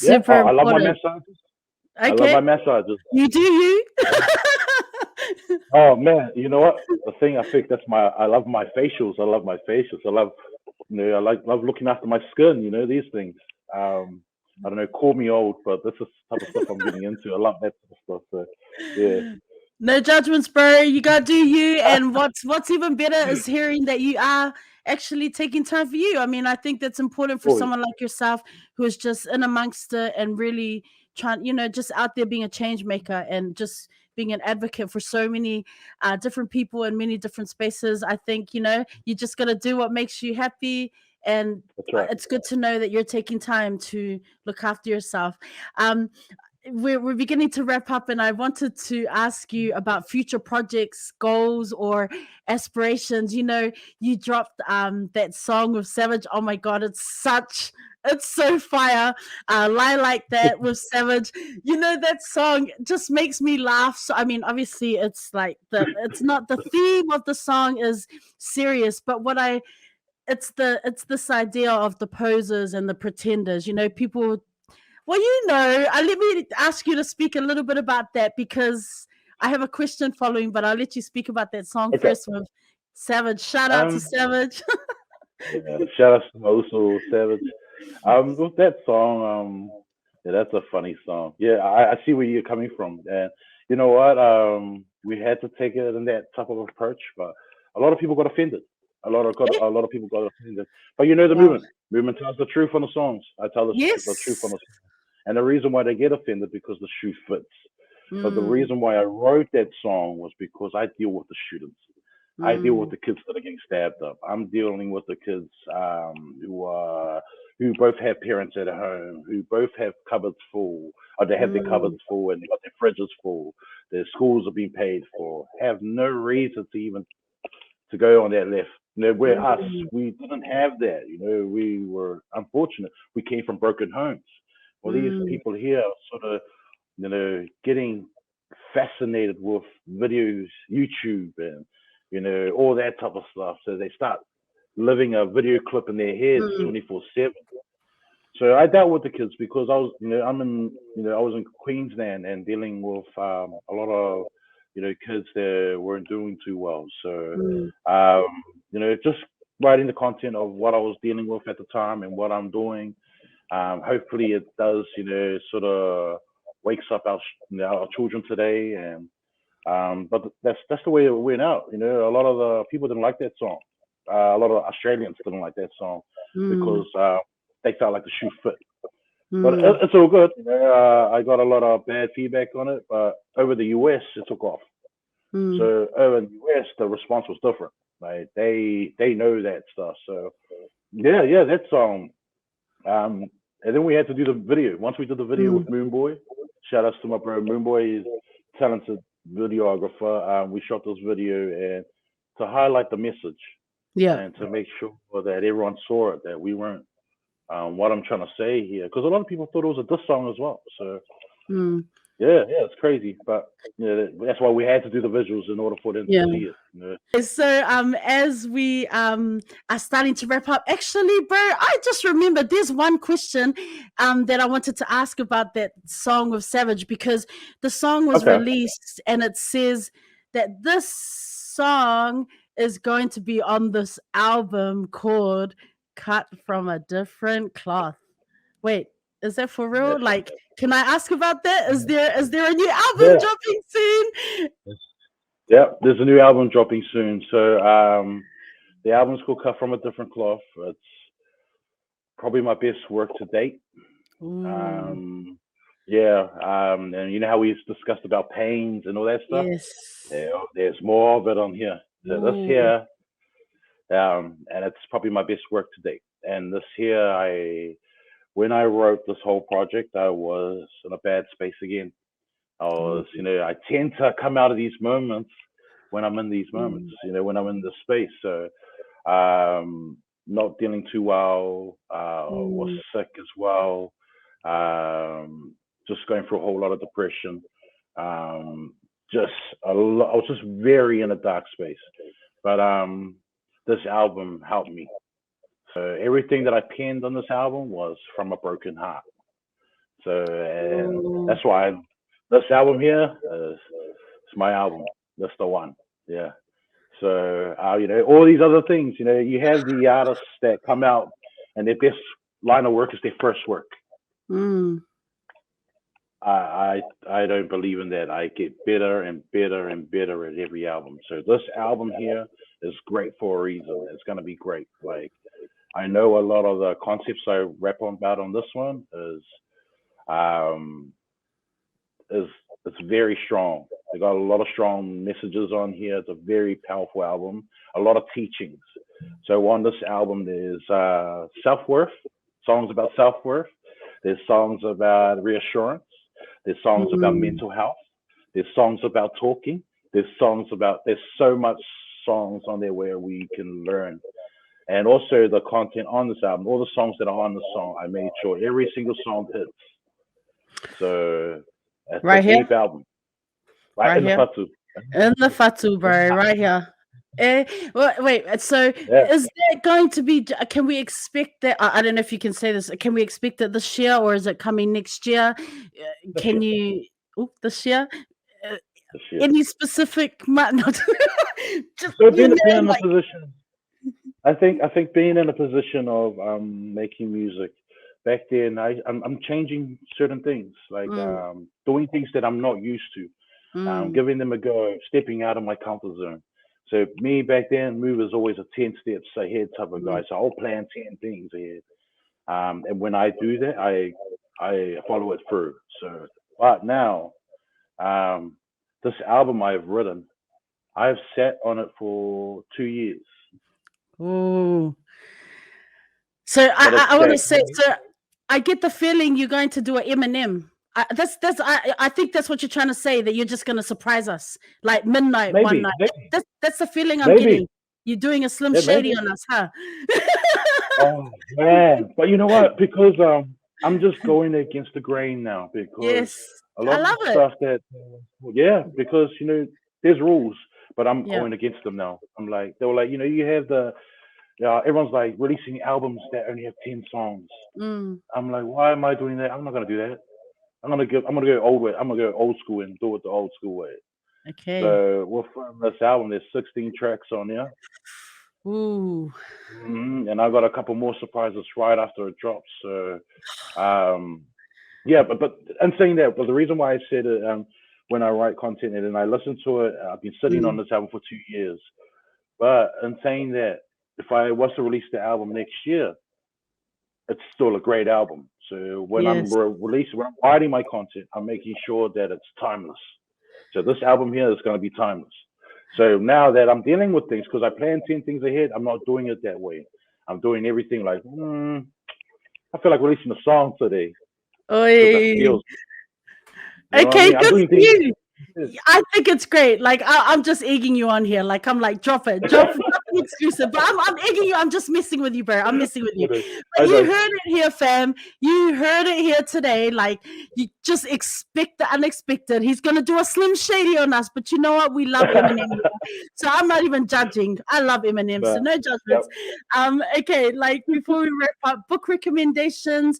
Speaker 2: yeah.
Speaker 1: Super
Speaker 2: I love my
Speaker 1: important.
Speaker 2: massages. I love my
Speaker 1: Okay.
Speaker 2: massages.
Speaker 1: You do you.
Speaker 2: Oh man, you know what? The thing I think I love my facials. I love my facials. I love love looking after my skin. These things. I don't know. Call me old, but this is the type of stuff I'm getting into. I love that sort of stuff. So yeah.
Speaker 1: No judgments, bro. You gotta do you. And what's even better is hearing that you are actually taking time for you. I mean, I think that's important for
Speaker 2: Always.
Speaker 1: someone like yourself who is just in amongst it and really trying, just out there being a change maker and just being an advocate for so many different people in many different spaces. I think you just gotta do what makes you happy, and
Speaker 2: That's right.
Speaker 1: it's good to know that you're taking time to look after yourself. Um, we're beginning to wrap up, and I wanted to ask you about future projects, goals, or aspirations. You dropped that song with Savage. Oh my god, it's so fire. Lie Like That with Savage. That song just makes me laugh. So I mean, obviously it's not the theme of the song is serious, but it's this idea of the posers and the pretenders. People, well, let me ask you to speak a little bit about that, because I have a question following, but I'll let you speak about that song
Speaker 2: Okay.
Speaker 1: first with Savage. Shout out to
Speaker 2: Um,
Speaker 1: Savage.
Speaker 2: yeah, shout out to Mosul Savage. With that song, yeah, that's a funny song. Yeah, I see where you're coming from, and you know what? We had to take it in that type of approach, but a lot of people got offended.
Speaker 1: Yeah.
Speaker 2: A lot of people got offended. But you know the
Speaker 1: Wow.
Speaker 2: movement tells the truth on the songs. I tell the truth on
Speaker 1: Yes.
Speaker 2: the songs, and the reason why they get offended because the shoe fits. But the
Speaker 1: Mm,
Speaker 2: reason why I wrote that song was because I deal with the students. I deal with
Speaker 1: mm,
Speaker 2: the kids that are getting stabbed up. I'm dealing with the kids who both have parents at home, who both have cupboards full, or they have their cupboards
Speaker 1: mm,
Speaker 2: full and they got their fridges full. Their schools are being paid for. Have no reason to even to go on that left. Where us,
Speaker 1: mm,
Speaker 2: we didn't have that. We were unfortunate. We came from broken homes. Well, these
Speaker 1: mm,
Speaker 2: people here are sort of getting fascinated with videos, YouTube, and all that type of stuff. So they start living a video clip in their heads
Speaker 1: mm,
Speaker 2: 24/7. So I dealt with the kids because I was, I was in Queensland and dealing with a lot of, kids that weren't doing too well. So,
Speaker 1: mm,
Speaker 2: um, just writing the content of what I was dealing with at the time and what I'm doing. Hopefully, it does, sort of wakes up our children today, and but that's the way it went out. A lot of the people didn't like that song. A lot of Australians didn't like that song
Speaker 1: mm,
Speaker 2: because they felt like the shoe fit. But
Speaker 1: mm,
Speaker 2: it's all good. I got a lot of bad feedback on it, but over the US, it took off.
Speaker 1: mm,
Speaker 2: So over in the US, the response was different. Right? They know that stuff. So yeah, that song. Um, and then we had to do the video. Once we did the video with
Speaker 1: mm.
Speaker 2: Moonboy, shout outs to my bro Moonboy. Is talented videographer. We shot this video and to highlight the message
Speaker 1: Yeah.
Speaker 2: and to make sure that everyone saw it, that we weren't what I'm trying to say here, because a lot of people thought it was a diss song as well. So
Speaker 1: Mm,
Speaker 2: yeah, it's crazy, but that's why we had to do the visuals in order for them to
Speaker 1: yeah.
Speaker 2: see it.
Speaker 1: So as we are starting to wrap up, actually, bro, I just remember there's one question that I wanted to ask about that song with Savage, because the song was
Speaker 2: Okay.
Speaker 1: released and it says that this song is going to be on this album called Cut from a Different Cloth. Wait, is that for
Speaker 2: Yes.
Speaker 1: real? Like, can I ask about that? Is there a new album
Speaker 2: Yeah.
Speaker 1: dropping soon?
Speaker 2: Yeah. There's a new album dropping soon. So the album's called Cut from a Different Cloth. It's probably my best work to date.
Speaker 1: Ooh,
Speaker 2: Um, yeah, and you know how we discussed about pains and all that stuff.
Speaker 1: yes.
Speaker 2: There's more of it on here. So this
Speaker 1: Ooh.
Speaker 2: here, and it's probably my best work to date. And this here, when I wrote this whole project, I was in a bad space again.
Speaker 1: Mm,
Speaker 2: I tend to come out of these moments when I'm in these moments,
Speaker 1: mm,
Speaker 2: when I'm in this space. So, um, not dealing too well, was
Speaker 1: mm,
Speaker 2: sick as well, um, just going through a whole lot of depression. Um, just I was just very in a dark space. But this album helped me. So everything that I penned on this album was from a broken heart. So and
Speaker 1: ooh.
Speaker 2: that's why this album here is it's my album. That's the one. Yeah. So all these other things. You have the artists that come out and their best line of work is their first work.
Speaker 1: Mm,
Speaker 2: I don't believe in that. I get better and better and better at every album. So this album here is great for a reason. It's gonna be great. Like I know a lot of the concepts I rap on about on this one um is it's very strong. They got a lot of strong messages on here. It's a very powerful album. A lot of teachings. So on this album, there's self worth, songs about self worth. There's songs about reassurance. There's songs about
Speaker 1: Mm.
Speaker 2: mental health. There's songs about talking. There's songs about. There's so much songs on there where we can learn. And also the content on this album, all the songs that are on the song, I made sure every single song hits. So it's a
Speaker 1: Right here,
Speaker 2: deep album, right
Speaker 1: right
Speaker 2: in the
Speaker 1: here.
Speaker 2: fatu.
Speaker 1: In the fatu, bro, right here. Eh, wait. So,
Speaker 2: Yeah,
Speaker 1: is there going to be? Can we expect that? I don't know if you can say this. Can we expect it this year, or is it coming next year?
Speaker 2: this
Speaker 1: Can
Speaker 2: year,
Speaker 1: you? Oh, this year. Uh,
Speaker 2: this year.
Speaker 1: any specific? Not just
Speaker 2: So being in a
Speaker 1: like.
Speaker 2: position, I think being in a position of making music. Back then, I'm changing certain things, like
Speaker 1: Mm,
Speaker 2: doing things that I'm not used to,
Speaker 1: mm,
Speaker 2: giving them a go, stepping out of my comfort zone. So me back then, move is always a 10 steps ahead type of
Speaker 1: mm.
Speaker 2: guy. So I'll plan 10 things ahead. And when I do that, I follow it through. So, but now, um, this album I've written, I've sat on it for 2 years,
Speaker 1: Ooh. So
Speaker 2: but it's
Speaker 1: I want to
Speaker 2: that
Speaker 1: say, so I get the feeling you're going to do an Eminem. I think that's what you're trying to say, that you're just going to surprise us like midnight one
Speaker 2: maybe,
Speaker 1: night.
Speaker 2: maybe,
Speaker 1: That's the feeling I'm
Speaker 2: maybe,
Speaker 1: getting. You're doing a Slim
Speaker 2: yeah,
Speaker 1: Shady
Speaker 2: maybe.
Speaker 1: on us, huh?
Speaker 2: Oh man, but you know what? Because I'm just going against the grain now because
Speaker 1: Yes,
Speaker 2: a
Speaker 1: I
Speaker 2: lot of the
Speaker 1: love it.
Speaker 2: stuff that, yeah, because there's rules, but I'm
Speaker 1: Yeah.
Speaker 2: going against them now. I'm like, they were like, you have the, yeah, everyone's like releasing albums that only have 10 songs.
Speaker 1: Mm,
Speaker 2: I'm like, why am I doing that? I'm not gonna do that. I'm gonna go old way. I'm gonna go old school and do it the old school way.
Speaker 1: okay.
Speaker 2: So with this album, there's 16 tracks on there,
Speaker 1: Ooh.
Speaker 2: and I got a couple more surprises right after it drops. So um, yeah, but and saying that, but the reason why I said it, when I write content and then I listen to it, I've been sitting on
Speaker 1: Mm,
Speaker 2: this album for 2 years. But in saying that, if I was to release the album next year, it's still a great album. So when I'm
Speaker 1: yes.
Speaker 2: releasing, when I'm writing my content, I'm making sure that it's timeless. So this album here is going to be timeless. So now that I'm dealing with things, because I plan 10 things ahead, I'm not doing it that way. I'm doing everything like, I feel like releasing a song today because that
Speaker 1: Oi.
Speaker 2: feels, you know what I
Speaker 1: Okay,
Speaker 2: mean? I'm
Speaker 1: good
Speaker 2: doing
Speaker 1: for
Speaker 2: things.
Speaker 1: you. I think it's great. Like I'm just egging you on here. Like I'm like, drop nothing exclusive. But I'm egging you. I'm just messing with you, bro. I'm messing with you. But
Speaker 2: I
Speaker 1: you
Speaker 2: know,
Speaker 1: heard it here, fam. You heard it here today. Like you just expect the unexpected. He's gonna do a Slim Shady on us. But you know what? We love Eminem. So I'm not even judging. I love Eminem. So
Speaker 2: but
Speaker 1: no
Speaker 2: yep.
Speaker 1: judgments. Okay, like before we wrap up, book recommendations.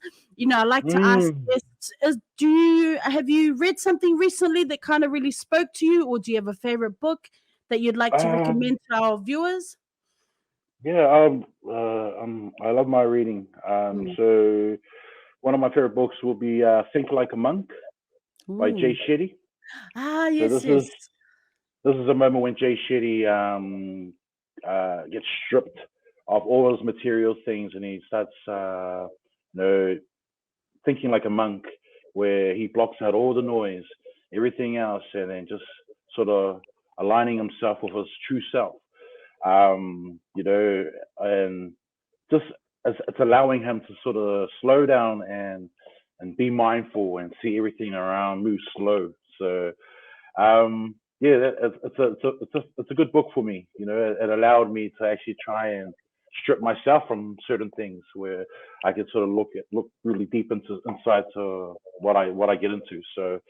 Speaker 1: I like to ask
Speaker 2: Mm,
Speaker 1: guests, do you have you read something recently that kind of really spoke to you, or do you have a favorite book that you'd like to
Speaker 2: um,
Speaker 1: recommend to our viewers?
Speaker 2: yeah, I love my reading.
Speaker 1: Mm.
Speaker 2: So one of my favorite books will be Think Like a Monk by Jay
Speaker 1: Ooh.
Speaker 2: Shetty.
Speaker 1: Ah,
Speaker 2: So
Speaker 1: yes,
Speaker 2: this is
Speaker 1: yes.
Speaker 2: this is a moment when Jay Shetty gets stripped of all those material things, and he starts, you know, thinking like a monk, where he blocks out all the noise, everything else, and then just sort of aligning himself with his true self. And just it's allowing him to sort of slow down and be mindful and see everything around move slow. So yeah, it's a good book for me. It allowed me to actually try and strip myself from certain things where I could sort of look really deep inside to what I get into. So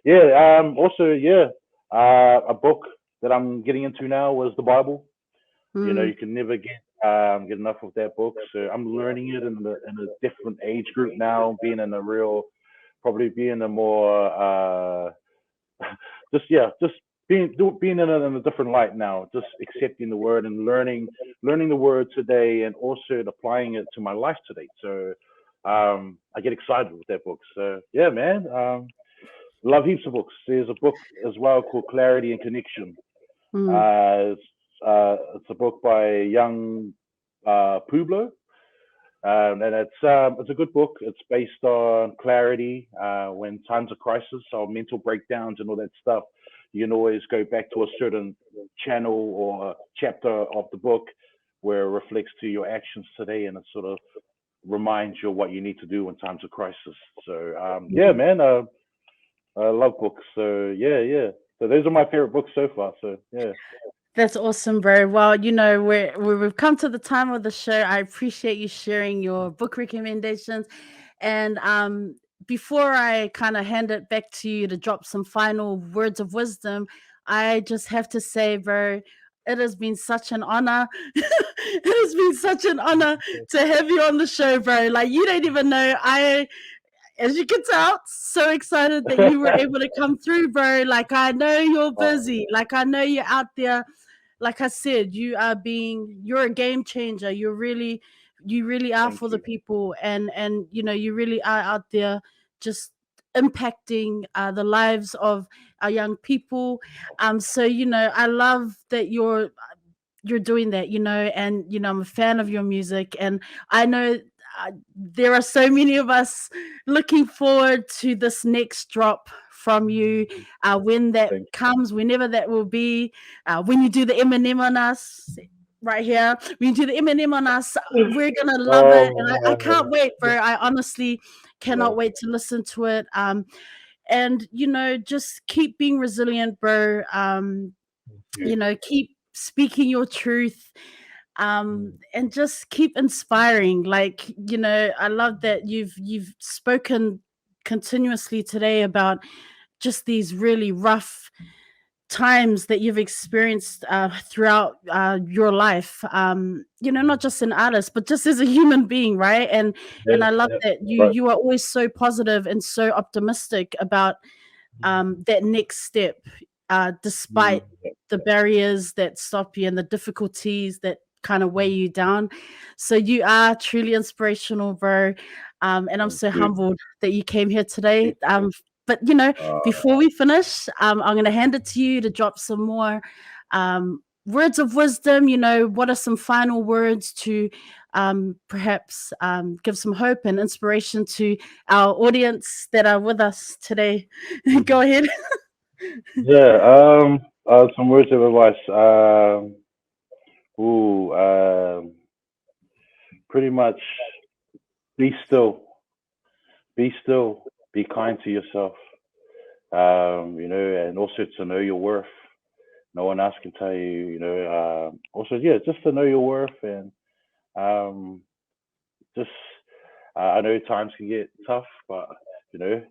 Speaker 2: yeah, also yeah, a book that I'm getting into now was the Bible.
Speaker 1: Mm.
Speaker 2: You can never get enough of that book. So I'm learning it in a different age group now, being in a real, probably being a more just yeah, just being in a different light now, just accepting the word and learning the word today, and also applying it to my life today. So I get excited with that book. So yeah, man. love heaps of books. There's a book as well called Clarity and Connection.
Speaker 1: Mm,
Speaker 2: It's a book by young Pueblo. And it's a good book. It's based on clarity when times of crisis or mental breakdowns and all that stuff. You can always go back to a certain channel or chapter of the book where it reflects to your actions today, and it sort of reminds you of what you need to do in times of crisis. So yeah,
Speaker 1: mm.
Speaker 2: man, I love books. So yeah, yeah. So those are my favorite books so far. So yeah.
Speaker 1: That's awesome, bro. Well, we've come to the time of the show. I appreciate you sharing your book recommendations. And before I kind of hand it back to you to drop some final words of wisdom, I just have to say, bro, it has been such an honor. It has been such an honor to have you on the show, bro. Like, you don't even know. As you can tell, so excited that you were able to come through, bro. Like, I know you're
Speaker 2: Oh,
Speaker 1: busy. Like, I know you're out there. Like I said, you're a game changer. You really are
Speaker 2: thank
Speaker 1: for the
Speaker 2: you,
Speaker 1: people, and you really are out there just impacting the lives of our young people. So I love that you're doing that, and I'm a fan of your music, and I know there are so many of us looking forward to this next drop from you, when that
Speaker 2: thank
Speaker 1: comes, whenever that will be, when you do the Eminem on us. Right here, when you do the Eminem on us,
Speaker 2: you.
Speaker 1: we're gonna love it, and I
Speaker 2: Oh,
Speaker 1: can't wait, bro. I honestly
Speaker 2: yeah,
Speaker 1: cannot wait to listen to it. And just keep being resilient, bro.
Speaker 2: you.
Speaker 1: Keep speaking your truth, and just keep inspiring. Like, I love that you've spoken continuously today about just these really rough times that you've experienced throughout your life, not just an artist but just as a human being, right? And
Speaker 2: Yeah,
Speaker 1: I love
Speaker 2: yeah,
Speaker 1: that you
Speaker 2: right.
Speaker 1: you are always so positive and so optimistic about that next step, despite
Speaker 2: Yeah,
Speaker 1: the barriers that stop you and the difficulties that kind of weigh you down. So you are truly inspirational, bro. And I'm
Speaker 2: thank
Speaker 1: so
Speaker 2: you.
Speaker 1: humbled that you came here today.
Speaker 2: Thank you.
Speaker 1: But
Speaker 2: Uh,
Speaker 1: before we finish, I'm going to hand it to you to drop some more words of wisdom. What are some final words to perhaps give some hope and inspiration to our audience that are with us today? Go ahead.
Speaker 2: yeah, some words of advice. Ooh, pretty much be still, be still, be kind to yourself. And also to know your worth. No one else can tell you, also, yeah, just to know your worth and um, just, I know times can get tough, but, you know,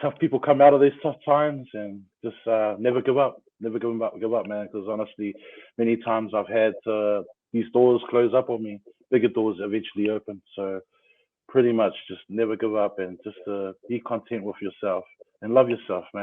Speaker 2: tough people come out of these tough times and just never give up. Never give up, man. Because honestly, many times I've had these doors close up on me, bigger doors eventually open. So pretty much just never give up and just be content with yourself and love yourself, man.